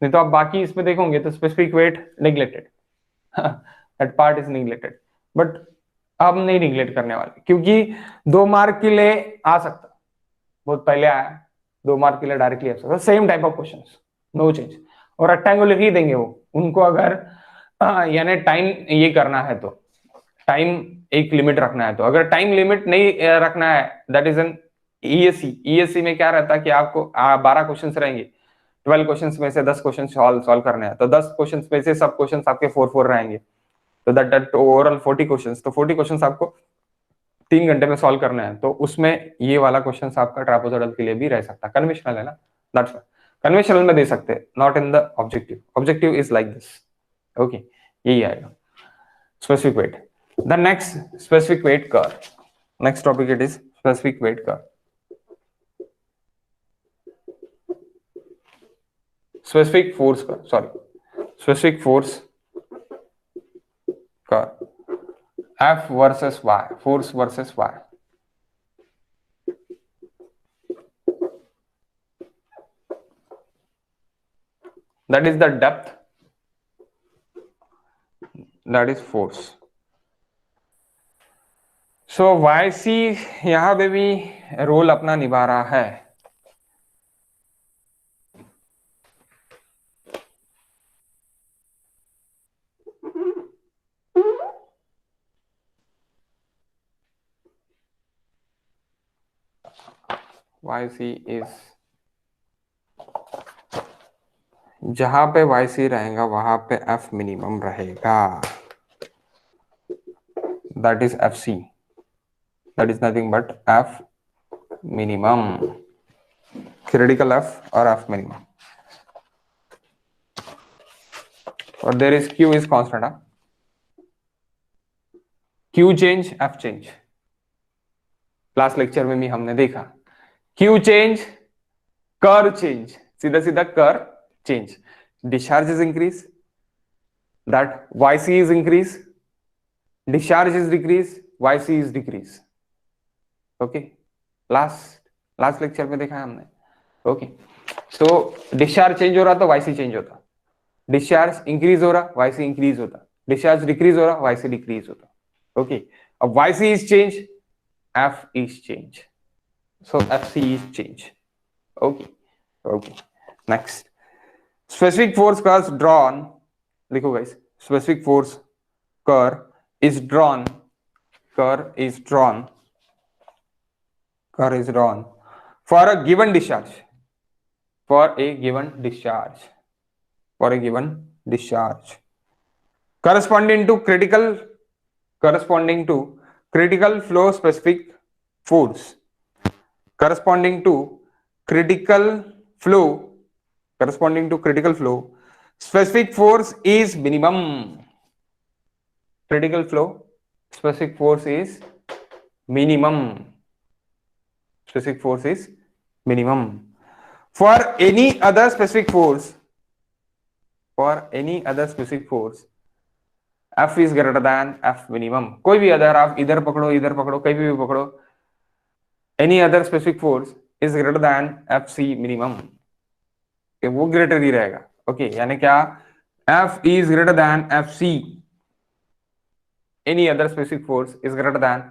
नहीं तो आप बाकी इसमें देखोगे तो specific weight neglected, that part is neglected, but हम नहीं निग्लेक्ट करने वाले क्योंकि 2 मार्क के लिए आ सकता, बहुत पहले आया, 2 मार्क के लिए डायरेक्टली आ सकता, same type of question, no change, और रेक्टेंगुलर ही देंगे वो उनको, अगर यानी टाइम ये करना है तो टाइम एक लिमिट रखना है, तो अगर टाइम लिमिट नहीं रखना है, that is an ESC. ESC में क्या रहता है कि आपको 12 क्वेश्चंस रहेंगे, 12 क्वेश्चंस में से 10 क्वेश्चन सॉल्व करने हैं, तो 10 क्वेश्चंस में से सब क्वेश्चंस आपके 4 रहेंगे, तो दैट ओवरऑल 40 क्वेश्चंस, तो 40 क्वेश्चंस आपको 3 घंटे में सॉल्व करना है, तो उसमें ये वाला क्वेश्चन आपका ट्रापेजोइडल के लिए भी रह सकता है, कन्वेंशनल है ना, दैट्स कन्वेंशनल में दे सकते हैं, not in the objective, objective is like this, okay, यही आएगा specific weight. The next specific weight curve, next topic it is specific weight curve, specific force curve, sorry specific force curve, F versus Y, force versus Y. That is the depth, that is force. So YC यहां पे भी रोल अपना निभा रहा है, YC इज, जहां पे YC रहेगा वहां पे F मिनिमम रहेगा, that is FC, that is nothing but F minimum, theoretical F or F minimum, और there is Q is constant, Q change F change, last lecture में भी हमने देखा, Q चेंज कर चेंज, सीधा सीधा कर change. Discharge is increase, that YC is increase, discharge is decrease, YC is decrease. Okay, last lecture में देखा है हमने. ओके, सो डिस्चार्ज चेंज हो रहा तो YC चेंज होता, डिस्चार्ज इंक्रीज हो रहा YC इंक्रीज होता, डिस्चार्ज डिक्रीज हो रहा YC डिक्रीज होता. ओके, अब YC is change, F is change, so FC is change. Okay okay, next. Specific force curve drawn, लिखो guys, specific force curve is drawn, curve is drawn, curve is drawn for a given discharge, for a given discharge, for a given discharge, corresponding to critical flow specific force, corresponding to critical flow specific force is minimum. Critical flow specific force is minimum. Specific force is minimum. For any other specific force, F is greater than F minimum. कोई भी अदर, आप इधर पकड़ो इधर पकड़ो कहीं भी पकड़ो, any other specific force is greater than FC minimum, वो ग्रेटर ही रहेगा. ओके, यानी क्या, F is greater than FC, any other specific force is greater than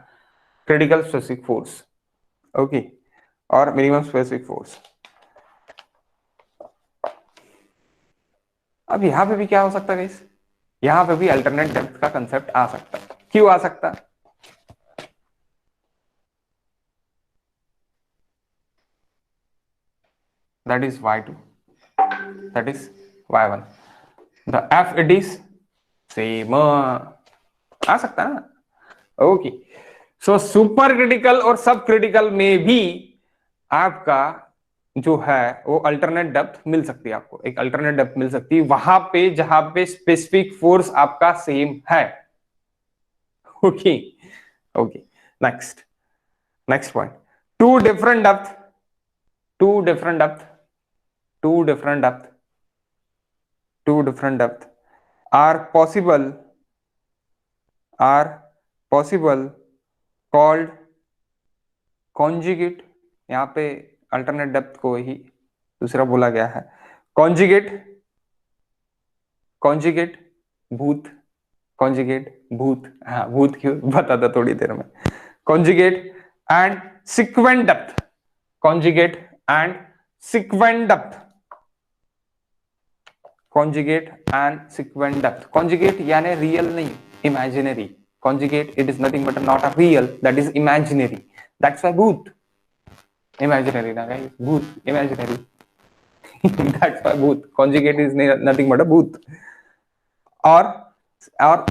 critical specific force. Okay, और मिनिमम स्पेसिफिक फोर्स. अब यहां पे भी क्या हो सकता है गाइस, यहां पे भी अल्टरनेट डेप्थ का कंसेप्ट आ सकता है. क्यों आ सकता है? That is Y2, that is Y1. The F it is same, आ सकता है ना. ओके, सो सुपर क्रिटिकल और सब क्रिटिकल में भी आपका जो है वो अल्टरनेट डेप्थ मिल सकती है, आपको एक अल्टरनेट डेप्थ मिल सकती है वहां पे जहां पे स्पेसिफिक फोर्स आपका सेम है. Okay okay, next point. Two different depth are possible called conjugate. यहां पे अल्टरनेट डेप्थ को ही दूसरा बोला गया है कॉन्जुगेट भूत. हाँ, भूत क्यों बता था थोड़ी देर में. Conjugate and sequent depth, conjugate यानी रियल नहीं, imaginary. Conjugate, it is nothing but not a real, that is imaginary. That's why bhoot imaginary na guys, bhoot imaginary. That's why bhoot. Conjugate is nothing but a bhoot. or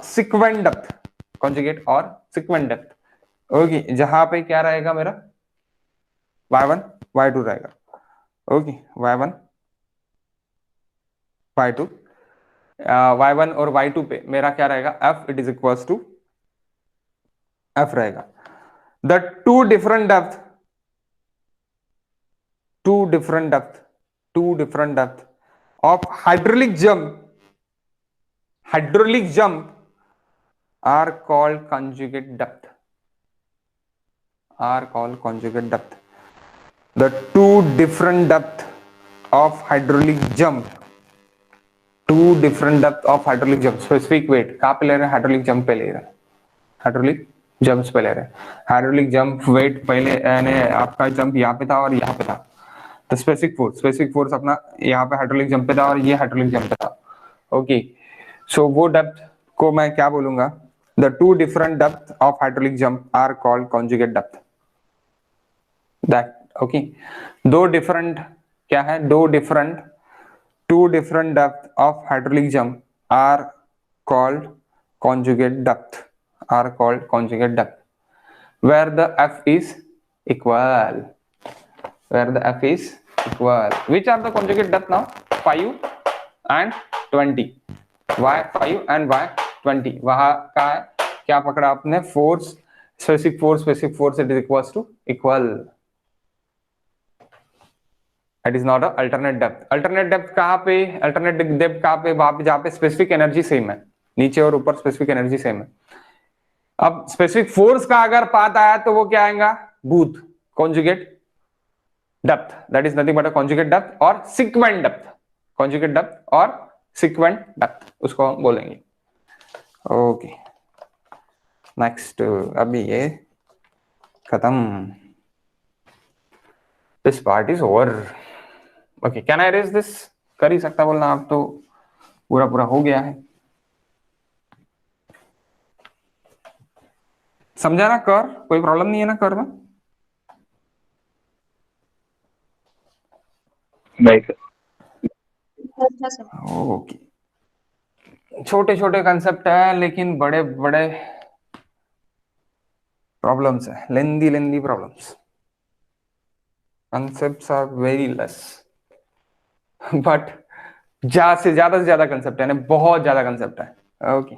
sequent depth, conjugate or sequent depth. Okay, जहां पे क्या रहेगा मेरा y1 y2 रहेगा. ओके, y1 y2, y1 और y2 पे मेरा क्या रहेगा, F it is equals to F रहेगा. The two different depth of hydraulic jump are called conjugate depth. The two different depth of hydraulic jump, specific weight कहाँ पे ले रहे हैं, हाइड्रोलिक जंप पे ले रहे हैं, हाइड्रोलिक जंप वेट पहले यानी आपका जंप यहाँ पे था और यहाँ पे था. तो स्पेसिफिक फोर्स अपना यहाँ पे हाइड्रोलिक जंप पे था और ये हाइड्रोलिक जंप पे था. ओके, सो वो डेप्थ को मैं क्या बोलूंगा, the two different depth of hydraulic jump are called conjugate depth. That okay, two different depth of hydraulic jump are called conjugate depth, where the F is equal. Which are the conjugate depth now? 5 and 20. Why 5 and why 20? वहां का क्या पकड़ा आपने, force, specific force, it is equals to equal. That is not a alternate depth. Alternate depth कहाँ पे, अल्टरनेट डेप्थ कहाँ पे, वहां पे जहाँ पे स्पेसिफिक एनर्जी सेम है, नीचे और ऊपर स्पेसिफिक एनर्जी सेम है। अब स्पेसिफिक फोर्स का अगर पाथ आया तो वो क्या आएगा, both conjugate depth, that is nothing but a conjugate depth और सीक्वेंट डेप्थ, कॉन्जुगेट डेप्थ और सीक्वेंट डेप्थ उसको हम बोलेंगे। ओके नेक्स्ट, अभी ये खत्म, this part is over. Okay can I raise this, कर ही सकता बोलना, आप तो पूरा पूरा हो गया है। समझा ना कर, कोई प्रॉब्लम नहीं है ना कर में? नहीं सर। अच्छा सर। ओके, छोटे छोटे कंसेप्ट है लेकिन बड़े बड़े प्रॉब्लम्स है, lengthy lengthy problems, concepts are very less but ज्यादा से ज्यादा कंसेप्ट है ना, बहुत ज्यादा कंसेप्ट है। Okay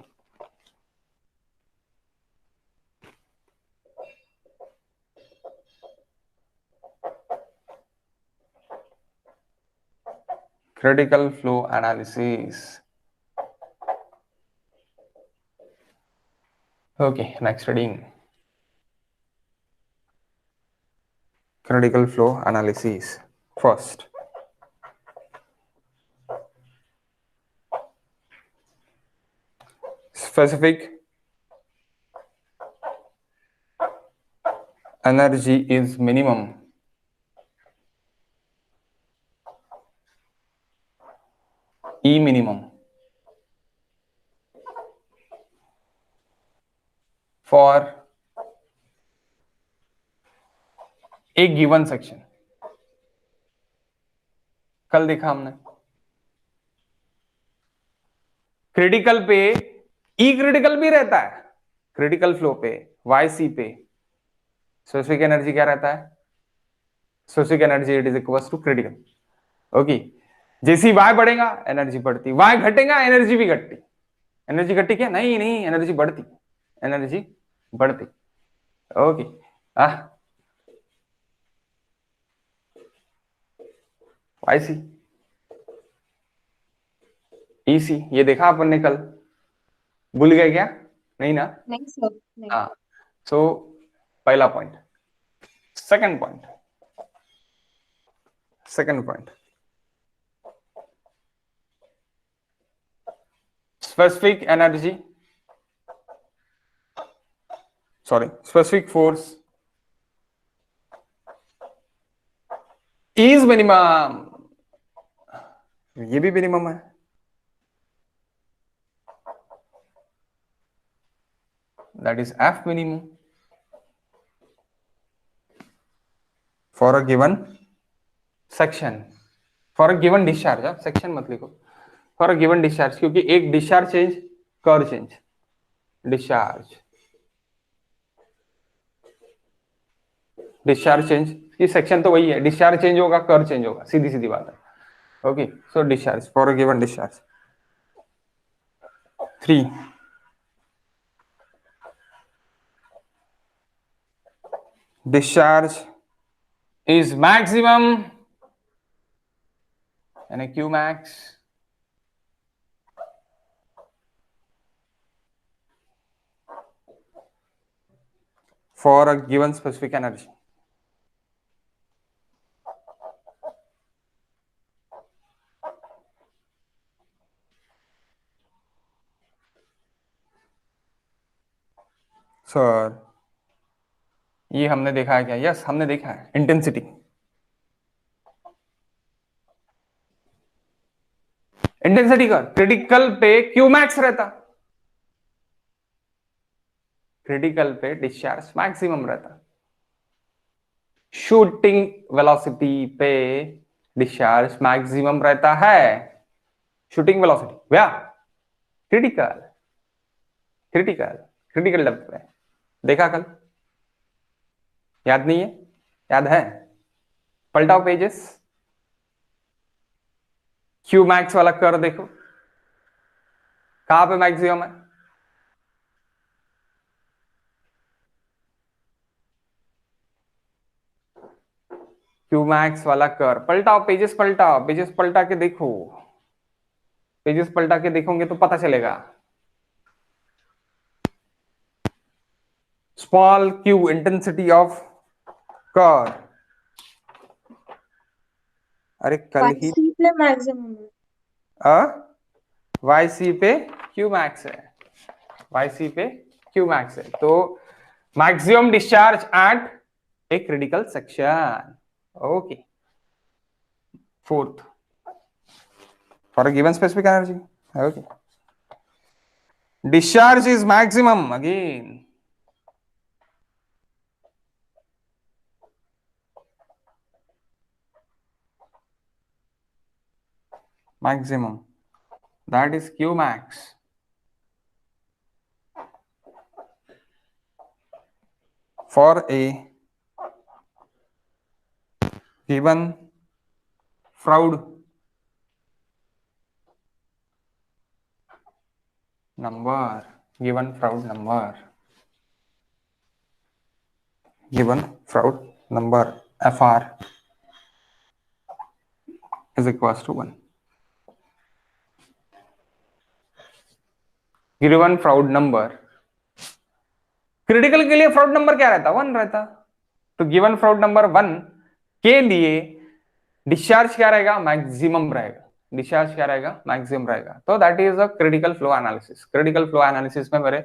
critical flow analysis. Okay, next reading. Critical flow analysis. First, specific energy is minimum E minimum for a given section। कल देखा हमने क्रिटिकल पे ई क्रिटिकल भी रहता है, क्रिटिकल फ्लो पे YC पे स्पेसिफिक एनर्जी क्या रहता है, specific energy it is equal to critical. Okay, जैसी Y बढ़ेगा एनर्जी बढ़ती, Y घटेगा एनर्जी भी घटती। एनर्जी घटी क्या, नहीं नहीं एनर्जी बढ़ती, एनर्जी बढ़ती। ओके YC EC ये देखा अपन ने कल, भूल गए क्या, नहीं ना? नहीं सर, नहीं। हाँ, सो पहला point. Second point, specific energy, sorry, specific force is minimum, ये भी मिनिमम है, that is F minimum for a given section, for a given discharge, section मत लिखो, for a given discharge, क्योंकि एक discharge change, curve change, discharge change, ये सेक्शन तो वही है, डिस्चार्ज चेंज होगा कर्व चेंज होगा, सीधी सीधी बात है। Okay so discharge for a given discharge. 3 discharge is maximum and a Qmax for a given specific energy। Sir ये हमने देखा है क्या? यस हमने देखा है, इंटेंसिटी, इंटेंसिटी का क्रिटिकल पे Qmax रहता, क्रिटिकल पे डिस्चार्ज मैक्सिमम रहता, शूटिंग वेलोसिटी पे डिस्चार्ज मैक्सिमम रहता है, शूटिंग वेलोसिटी भैया क्रिटिकल क्रिटिकल क्रिटिकल डेप्थ पे देखा कल, याद नहीं है? याद है? पलटाओ पेजेस, क्यू मैक्स वाला कर देखो कहां पे मैक्सिमम है, क्यूमैक्स वाला कर, पलटाओ पेजेस, पलटाओ पेजेस, पलटा के देखो, पेजेस पलटा के देखोगे तो पता चलेगा। स्मॉल क्यू इंटेंसिटी ऑफ कर, अरे कल ही YC पे मैक्सिमम है। वाई सी पे क्यू मैक्स है, वाई सी पे क्यू मैक्स है, तो maximum discharge eight a critical section. Okay, fourth, for a given specific energy, okay, discharge is maximum again, maximum, that is q max for a given Froude number, given Froude number, given Froude number fr is equals to 1, given Froude number, critical के लिए फ्राउड नंबर क्या रहता, 1 रहता, तो गिवन फ्राउड नंबर 1 के लिए डिस्चार्ज क्या रहेगा, मैक्सिमम रहेगा, डिस्चार्ज क्या रहेगा, मैक्सिमम रहेगा, तो that is a critical flow analysis. Critical flow analysis में मेरे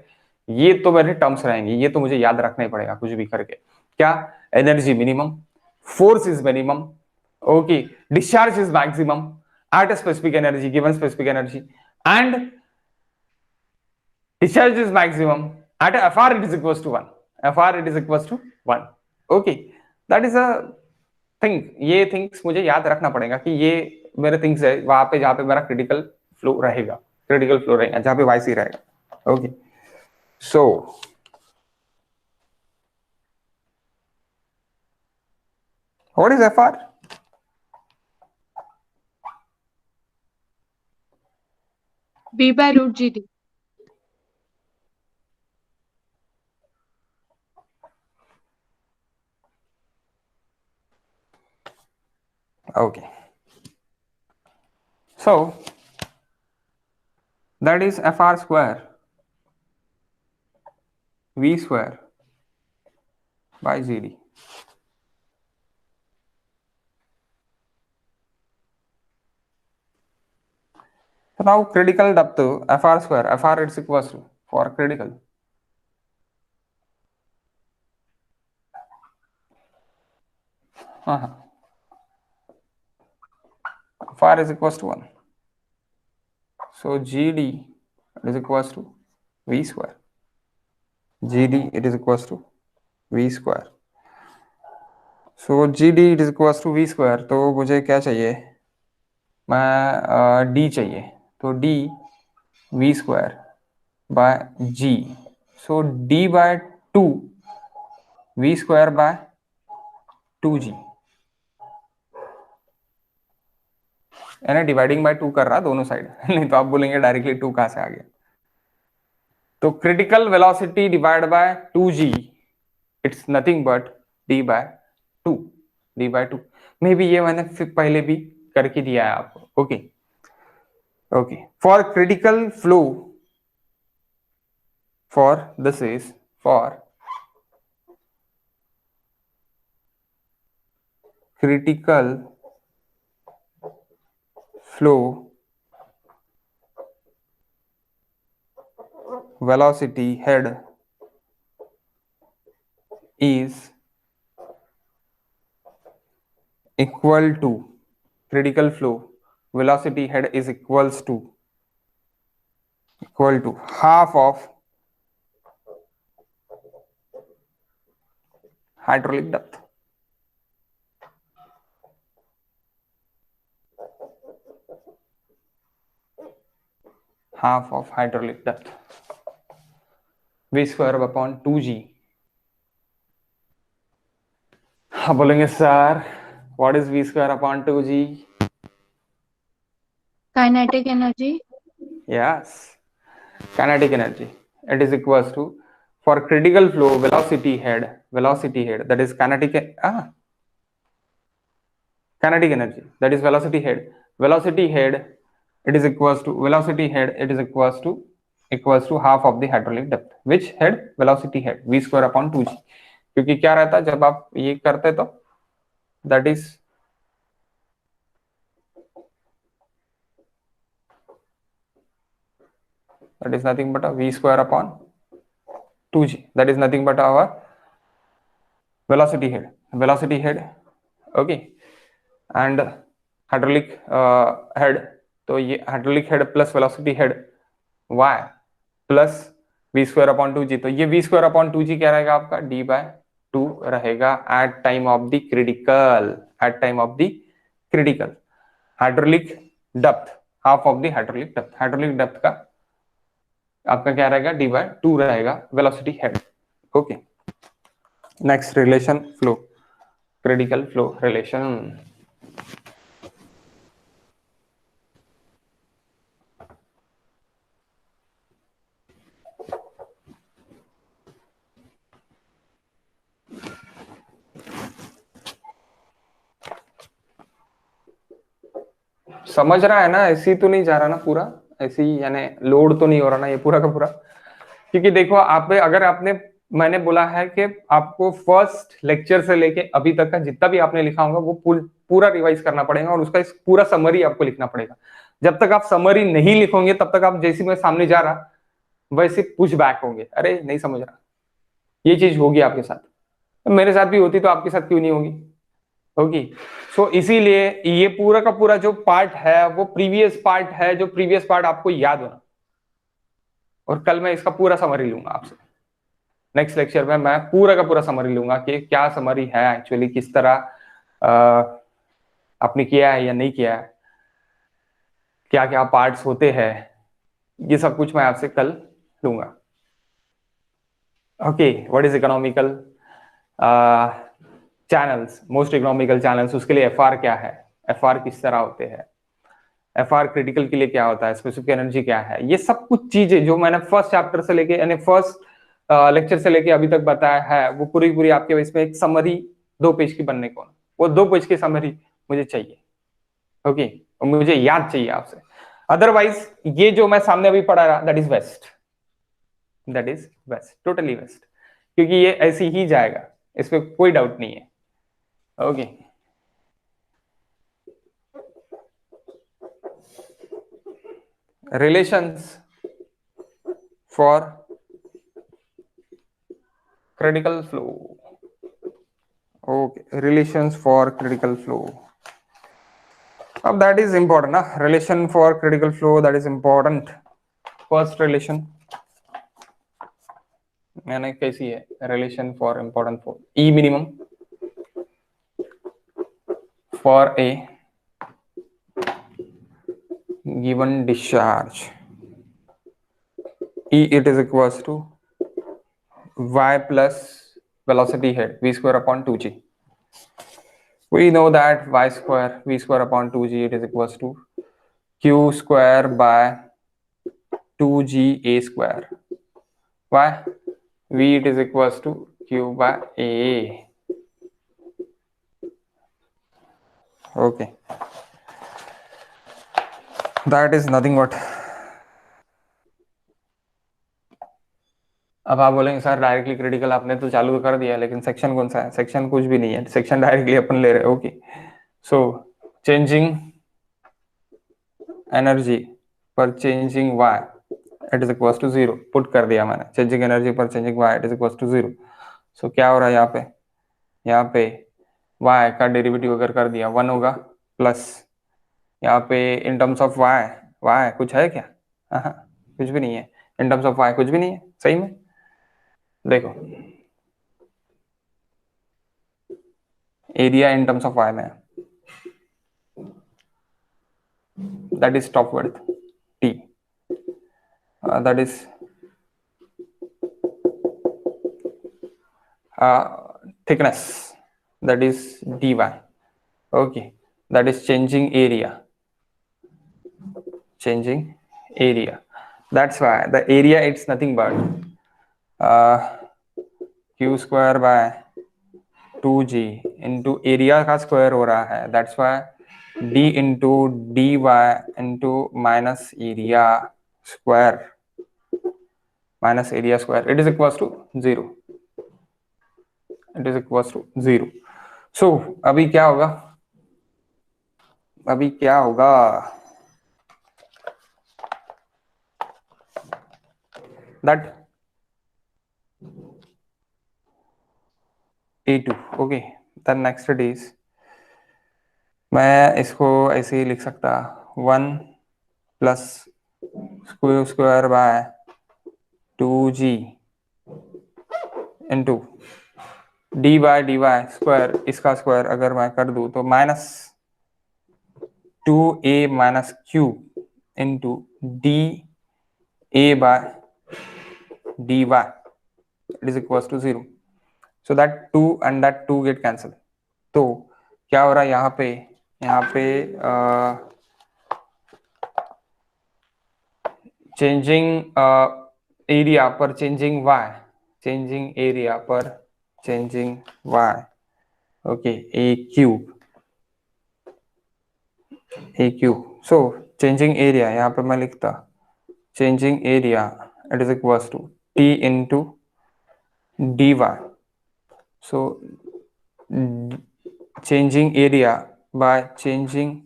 ये तो मेरे टर्म्स रहेंगे, ये तो मुझे याद रखना ही पड़ेगा कुछ भी करके, क्या, energy minimum, force is minimum, okay, discharge is maximum at a specific energy, given specific energy, and discharge is maximum at fr it is equals to 1, fr it is equals to 1, okay, that is a thing, ये थिंग्स मुझे याद रखना पड़ेगा कि ये मेरे थिंग्स है वहां पे जहां पे मेरा क्रिटिकल फ्लो रहेगा, क्रिटिकल फ्लो रहेगा जहां पे वाईसी रहेगा, okay, so what is fr? B by root GD. Okay, so that is fr square v square by gd. So now critical depth fr square, fr is equals to, for critical, fr is equals to 1, so gd is equals to v square, gd it is equals to v square, so gd it is equals to v square, तो मुझे क्या चाहिए, मैं d चाहिए, तो d v square by g, so d by 2 v square by 2g, यानी डिवाइडिंग बाय 2 कर रहा दोनों साइड नहीं तो आप बोलेंगे डायरेक्टली 2 कहां से आ गया, तो critical velocity divide by 2g it's nothing but d by 2, d by 2, may be ये मैंने पहले भी करके दिया है आपको, okay, okay, for critical flow, for this is for critical flow velocity head is equal to, critical flow velocity head is equal to half of hydraulic depth, half of hydraulic depth, v square upon 2g. आप बोलेंगे sir what is v square upon 2g? Kinetic energy. Yes, kinetic energy, it is equals to, for critical flow velocity head, that is kinetic, kinetic energy, that is velocity head. Velocity head, it is equals to velocity head, it is equals to half of the hydraulic depth. Which head? Velocity head, v square upon 2g. क्योंकि क्या रहता है जब आप ये करते तो that is nothing but a v square upon 2g. That is nothing but our velocity head. Okay, and hydraulic head, तो ये hydraulic head plus velocity head y plus v square upon 2g. तो ये v square upon 2g क्या रहेगा आपका? d/2 रहेगा at time of the critical hydraulic depth, half of the hydraulic depth का आपका क्या रहेगा? d/2 रहेगा velocity head. Okay, next relation flow, critical flow relation. समझ रहा है ना? ऐसे ही तो नहीं जा रहा ना पूरा, ऐसे ही यानी लोड तो नहीं हो रहा ना ये पूरा का पूरा? क्योंकि देखो आप अगर आपने, मैंने बोला है कि आपको फर्स्ट लेक्चर से लेके अभी तक का जितना भी आपने लिखा होगा वो पूरा रिवाइज करना पड़ेगा और उसका पूरा समरी आपको लिखना पड़ेगा. जब तक आप समरी नहीं लिखोगे तब तक आप जैसे मैं सामने जा रहा वैसे पुश बैक होंगे, अरे नहीं समझ रहा. ये चीज होगी आपके साथ, मेरे साथ भी होती तो आपके साथ क्यों नहीं होगी. सो इसीलिए ये पूरा का पूरा जो पार्ट है वो प्रीवियस पार्ट आपको याद होना, और कल मैं इसका पूरा समरी लूंगा आपसे. नेक्स्ट लेक्चर में मैं पूरा का पूरा समरी लूंगा कि क्या समरी है एक्चुअली, किस तरह आपने किया है या नहीं किया है, क्या क्या पार्ट्स होते हैं, ये सब कुछ मैं आपसे कल लूंगा. Okay, what is economical channels, most economical channels, उसके लिए एफआर क्या है, एफआर किस तरह होते हैं, एफआर क्रिटिकल के लिए क्या होता है, स्पेसिफिक एनर्जी क्या है, ये सब कुछ चीजें जो मैंने फर्स्ट चैप्टर से लेके यानी फर्स्ट लेक्चर से लेके अभी तक बताया है वो पूरी आपके इसमें एक समरी 2 पेज की बनने को, वो 2 पेज की समरी मुझे चाहिए. ओके, और मुझे याद चाहिए आपसे. अदरवाइज ये जो मैं सामने अभी पढ़ा रहा that is waste, totally waste, क्योंकि ये ऐसे ही जाएगा, इस पे कोई डाउट नहीं है. Okay, relations for critical flow. Okay, relations for critical flow. अब that is important ना, relation for critical flow, that is important. First relation यानी कैसी है? relation for important flow, E minimum for a given discharge, E it is equals to y plus velocity head v square upon 2g. We know that v square upon 2g it is equals to q square by 2g a square. Why? V it is equals to q by a. Okay, that is nothing but. अब आप बोलेंगे सर डायरेक्टली क्रिटिकल आपने तो चालू कर दिया, लेकिन सेक्शन कौन सा है? सेक्शन कुछ भी नहीं है, सेक्शन डायरेक्टली अपन ले रहे हैं. ओके, सो चेंजिंग एनर्जी पर changing y it is equals to 0 put कर दिया मैंने, चेंजिंग एनर्जी पर changing y it is equals to 0. So क्या हो रहा है यहाँ पे y का डेरिवेटिव अगर कर दिया 1 होगा, प्लस यहाँ पे इन टर्म्स ऑफ y कुछ है क्या? कुछ भी नहीं है. इन टर्म्स ऑफ y कुछ भी नहीं है. सही में देखो, area in terms of y में that is top width t, that is thickness, that is dy. Okay, that is changing area. That's why the area it's nothing but q square by 2g into area का स्क्वायर हो रहा है, that's Y d into D Y into minus area square it is equal to 0, it is equal to 0। So अभी क्या होगा, that A2, okay. The next is, मैं इसको ऐसे ही लिख सकता 1 plus square by 2g into D Y square, इसका स्क्वायर अगर मैं कर दूं तो minus 2a minus cube into D A by D Y it is equal to 0। So that 2 and that 2 get cancel. तो क्या हो रहा है यहाँ पे चेंजिंग एरिया पर changing y, okay, A cube. So changing area यहाँ पे मैं लिखता changing area it is equal to T into D Y. So changing area by changing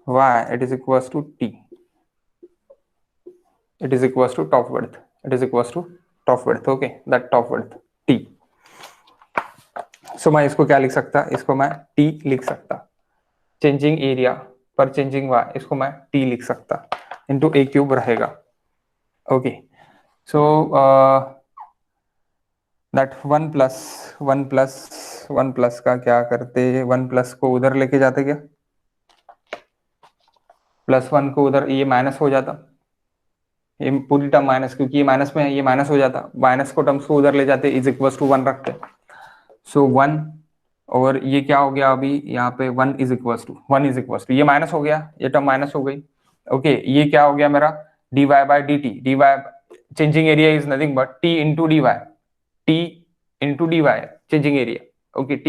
y it is equals to t, it is equals to top width, okay, that top width t। so मैं इसको क्या लिख सकता, इसको मैं t लिख सकता, चेंजिंग एरिया पर चेंजिंग y इसको मैं t लिख सकता, इंटू ए क्यूब रहेगा, ओके। सो दैट 1 प्लस का क्या करते, 1 प्लस को उधर लेके जाते क्या, +1 को उधर, ये माइनस हो जाता, ये पूरी टर्म माइनस, क्योंकि ये माइनस में है, ये माइनस हो जाता, माइनस को टर्म्स को उधर ले जाते, इज इक्वल टू 1 रखते। सो 1 और ये क्या हो गया अभी यहाँ पे 1 इज इक्वल टू ये माइनस हो गया, ये टर्म माइनस हो गई, ओके। ये क्या हो गया मेरा dy by dt, dy changing area is nothing but t into dy, changing area, okay, t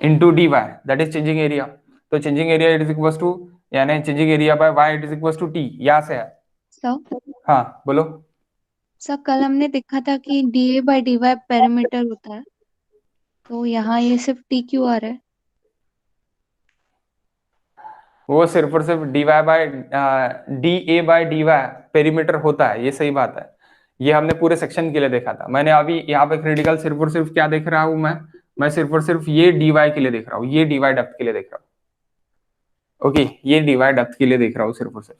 into dy that is changing area. तो changing area it is equal to, यानी changing area by y it is equal to t, यहाँ से है। सर हाँ बोलो। सर कल हमने देखा था कि डीए बाय डीवाई पैरामीटर होता है, तो यहाँ ये सिर्फ टी क्यों आ रहा है? वो सिर्फ और सिर्फ D A by D Y perimeter होता है, ये सही बात है, ये हमने पूरे सेक्शन के लिए देखा था। मैंने अभी यहाँ पे क्रिटिकल सिर्फ और सिर्फ क्या देख रहा हूँ मैं सिर्फ और सिर्फ ये डी वाई के लिए देख रहा हूँ, ये डी वाई डेप्थ के लिए देख रहा हूँ, ओके, ये डी वाई डेप्थ के लिए देख रहा हूँ सिर्फ और सिर्फ,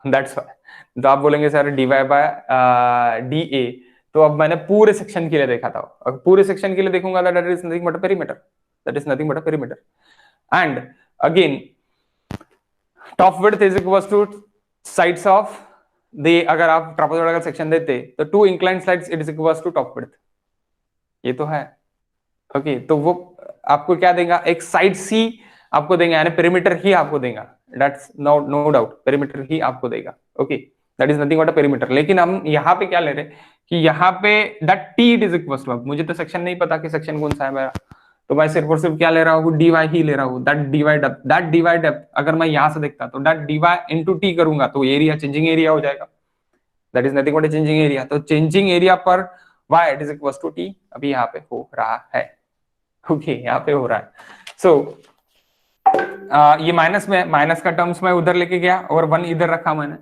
दैट्स वाई। तो आप बोलेंगे sir D Y by D A, तो अब मैंने पूरे सेक्शन के लिए देखा था, अगर पूरे सेक्शन के लिए देखूंगा that is nothing but a perimeter, and again top width is equals to sides of the, अगर आप ट्रापेजोइडल सेक्शन देते तो 2 inclined sides it is equals to top width, ये तो है, ओके। तो वो आपको क्या देगा, एक साइड सी आपको देगा, यानी पेरीमीटर ही आपको देगा, दैट्स नो डाउट, पेरीमीटर ही आपको देगा, okay, that is nothing but a perimeter. लेकिन हम यहाँ पे क्या ले रहे कि यहाँ पे that T it is equal to, मुझे तो सेक्शन नहीं पता कि सेक्शन कौन सा है मेरा, तो मैं सिर्फ और सिर्फ क्या ले रहा हूँ, dy ही ले रहा हूँ, दैट dy डेप्थ अगर मैं यहाँ से देखता तो दैट dy इंटू टी करूंगा तो एरिया चेंजिंग एरिया हो जाएगा, that is nothing but changing area. तो चेंजिंग एरिया पर y it is equal to t अभी यहाँ पे हो रहा है, ओके, यहाँ पे हो रहा है। सो ये माइनस में, माइनस का टर्म्स में उधर लेके गया और 1 इधर रखा मैंने,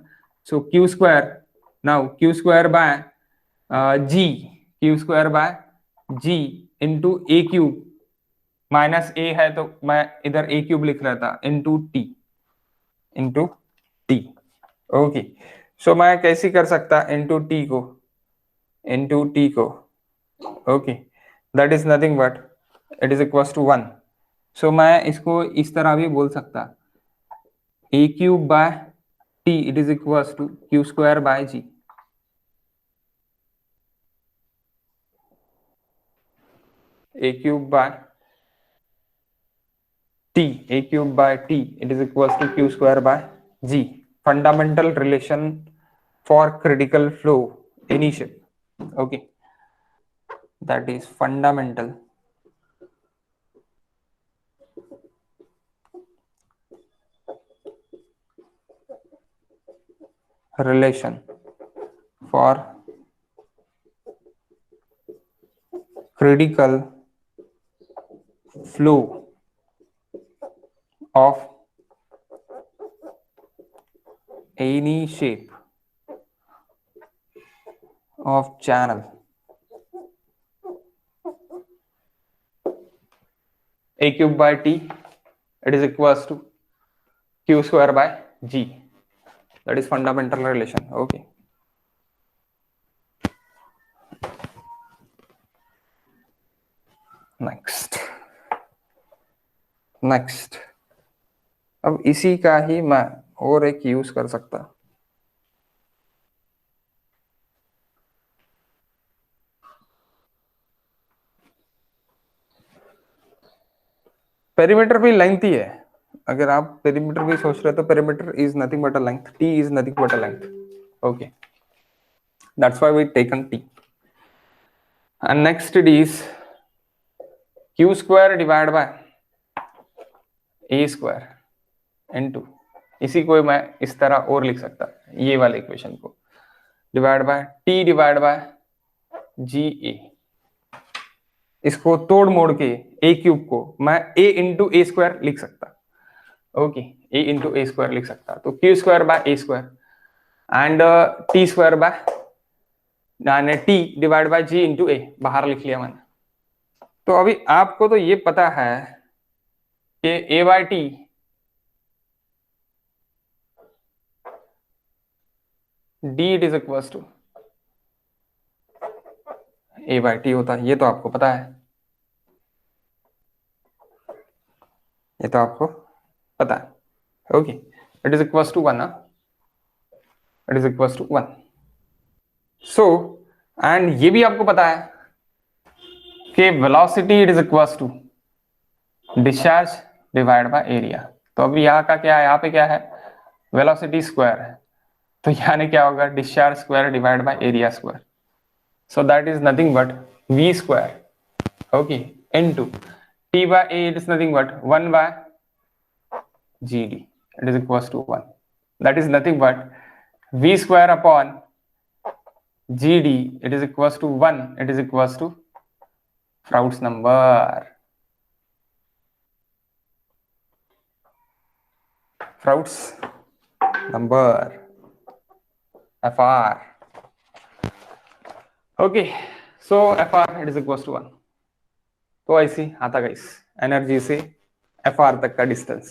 so Q square, now Q square by G into A cube, minus A है तो मैं इधर ए क्यूब लिख रहा था, इंटू टी, ओके। सो मैं कैसे कर सकता, इंटू टी को, okay, that is nothing but it is equal to 1। So मैं इसको इस तरह भी बोल सकता, A cube by T it is equal to Q square by G, A cube by t it is equals to q square by g, fundamental relation for critical flow any shape, okay, that is fundamental relation for critical flow of any shape of channel a cube by t, it is equals to q square by g. That is fundamental relation. Okay, next अब इसी का ही मैं और एक यूज कर सकता। पेरीमीटर भी लेंथ ही है। अगर आप पेरीमीटर भी सोच रहे हो तो perimeter is nothing but a length, T is nothing but a length. Okay, that's why we taken T. And next it is Q square divide by A square into, इसी को मैं इस तरह और लिख सकता, ये वाले इक्वेशन को, divide by T divide by G A. इसको तोड़ मोड़ के ए क्यूब को मैं ए इंटू ए स्क्वायर लिख सकता। Okay, A into A square लिख सकता। तो Q square by A square and T square by T divide by G into A, बाहर लिख लिया मैंने। तो अभी आपको तो ये पता है कि a by t d it is equals to a by t होता है, ये तो आपको पता है, ये तो आपको पता है। Okay, it is equals to 1 ना, it is equals to 1। So and ये भी आपको पता है कि velocity it is equals to discharge divide by area. तो अभी यहाँ का क्या है, यहाँ पे क्या है, वेलोसिटी स्क्वायर है, तो यानी क्या होगा, discharge square divide by area square. So that is nothing but v square, okay, into t by a, it is nothing but 1 by gd, it is equals to 1. That is nothing but v square upon gd, it is equals to 1, it is equals to Froude's number. Froude's number, fr. Okay, so fr it is equals to 1. तो ऐसी आता गाइस एनर्जी से एफ आर तक का डिस्टेंस।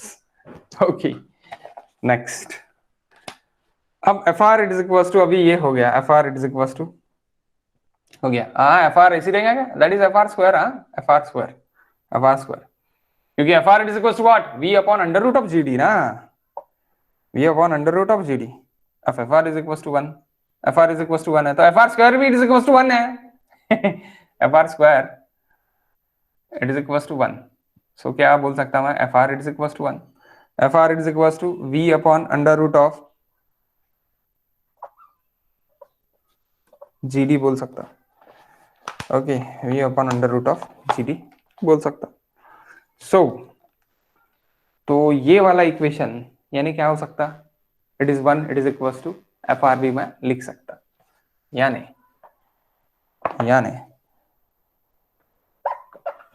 ओके, नेक्स्ट, अब f are it is equals to, अभी ये हो गया f are it is equals to हो गया, हाँ एफ आर ऐसी रहेगा क्या, that is f are square, हाँ f are square, f are square, क्योंकि f are it is equals to what, v upon under root of ji d ना, v upon under root of ji D, F R is equals to 1, F R is equals to 1 है, तो एफ आर स्क्वायर भी इट इज इक्वल्स टू 1 है। F are square it is equals to 1, so क्या बोल सकता मैं, F are it is equals to 1, F are it is equals to V upon under root of ji D बोल सकता। Okay, V upon under root of ji D बोल सकता। सो तो ये वाला इक्वेशन यानी क्या हो सकता, it is 1, it is equals to F R भी मैं लिख सकता, यानी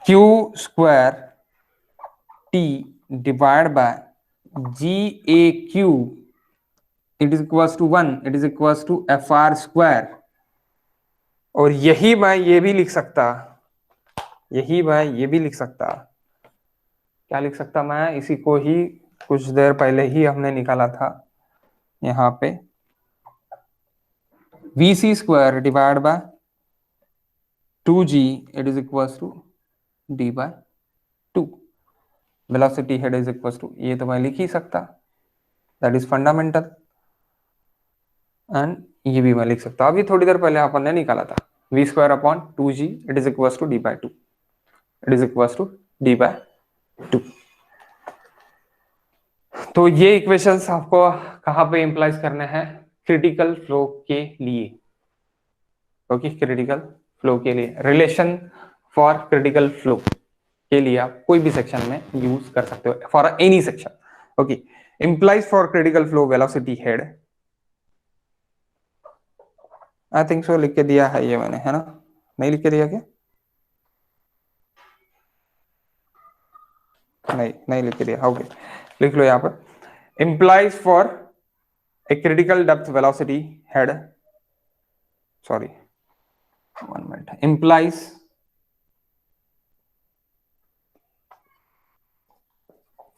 Q square T divide by G A cube it is equals to 1, it is equals to F are square. और यही मैं ये भी लिख सकता, यही मैं ये भी लिख सकता, क्या लिख सकता मैं, इसी को ही कुछ देर पहले ही हमने निकाला था यहाँ पे, V C square divide by 2g it is equals to d by 2, velocity head is equals to, ये तो मैं लिख ही सकता, दैट इज फंडामेंटल, एंड ये भी मैं लिख सकता। अभी थोड़ी देर पहले अपन ने निकाला था v square upon 2g it is equals to d by 2, it is equals to d by 2। तो ये इक्वेशंस आपको कहाँ पे इंप्लाइज करने हैं, क्रिटिकल फ्लो के लिए। ओके, क्रिटिकल फ्लो के लिए, रिलेशन फॉर क्रिटिकल फ्लो के लिए आप कोई भी सेक्शन में यूज कर सकते हो for any section. Okay, implies for critical flow velocity head, I think so लिख के दिया है ये मैंने, है ना? नहीं लिख के दिया क्या? नहीं लिख के दिया। ओके, लिख लो यहाँ पर, implies for a critical depth velocity head, sorry 1 minute, implies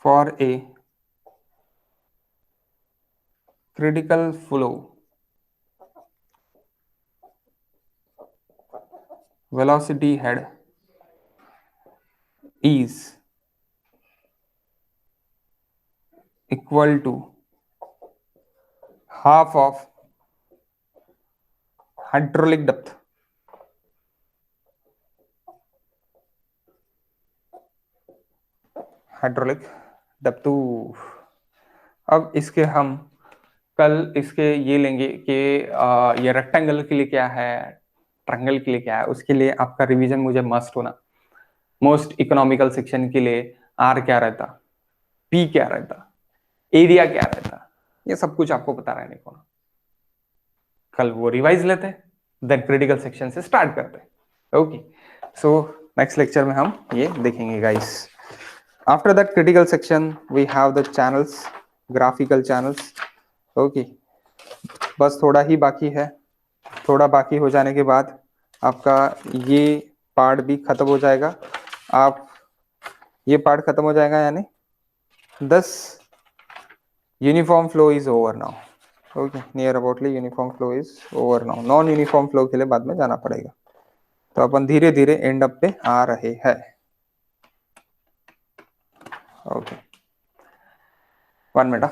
for a critical flow velocity head is equal to half of hydraulic depth two. अब इसके हम कल इसके ये लेंगे कि ये रेक्टेंगल के लिए क्या है, ट्रायंगल के लिए क्या है, उसके लिए आपका रिवीजन मुझे मस्ट होना। मोस्ट इकोनॉमिकल सेक्शन के लिए आर क्या रहता, पी क्या रहता, एरिया क्या रहता, ये सब कुछ आपको पता रहने को ना। कल वो रिवाइज लेते, देन क्रिटिकल सेक्शन से स्टार्ट करते। ओके, सो नेक्स्ट लेक्चर में हम ये देखेंगे guys. After that critical section we have the channels, graphical channels. Okay, बस थोड़ा ही बाकी है, थोड़ा बाकी हो जाने के बाद आपका ये पार्ट भी खत्म हो जाएगा। आप ये पार्ट खत्म हो जाएगा, यानी 10 uniform flow is over now. Okay, near aboutly uniform flow is over now. Non uniform flow के लिए बाद में जाना पड़ेगा। तो अपन धीरे धीरे एंड अप पे आ रहे हैं। Okay, 1 minute.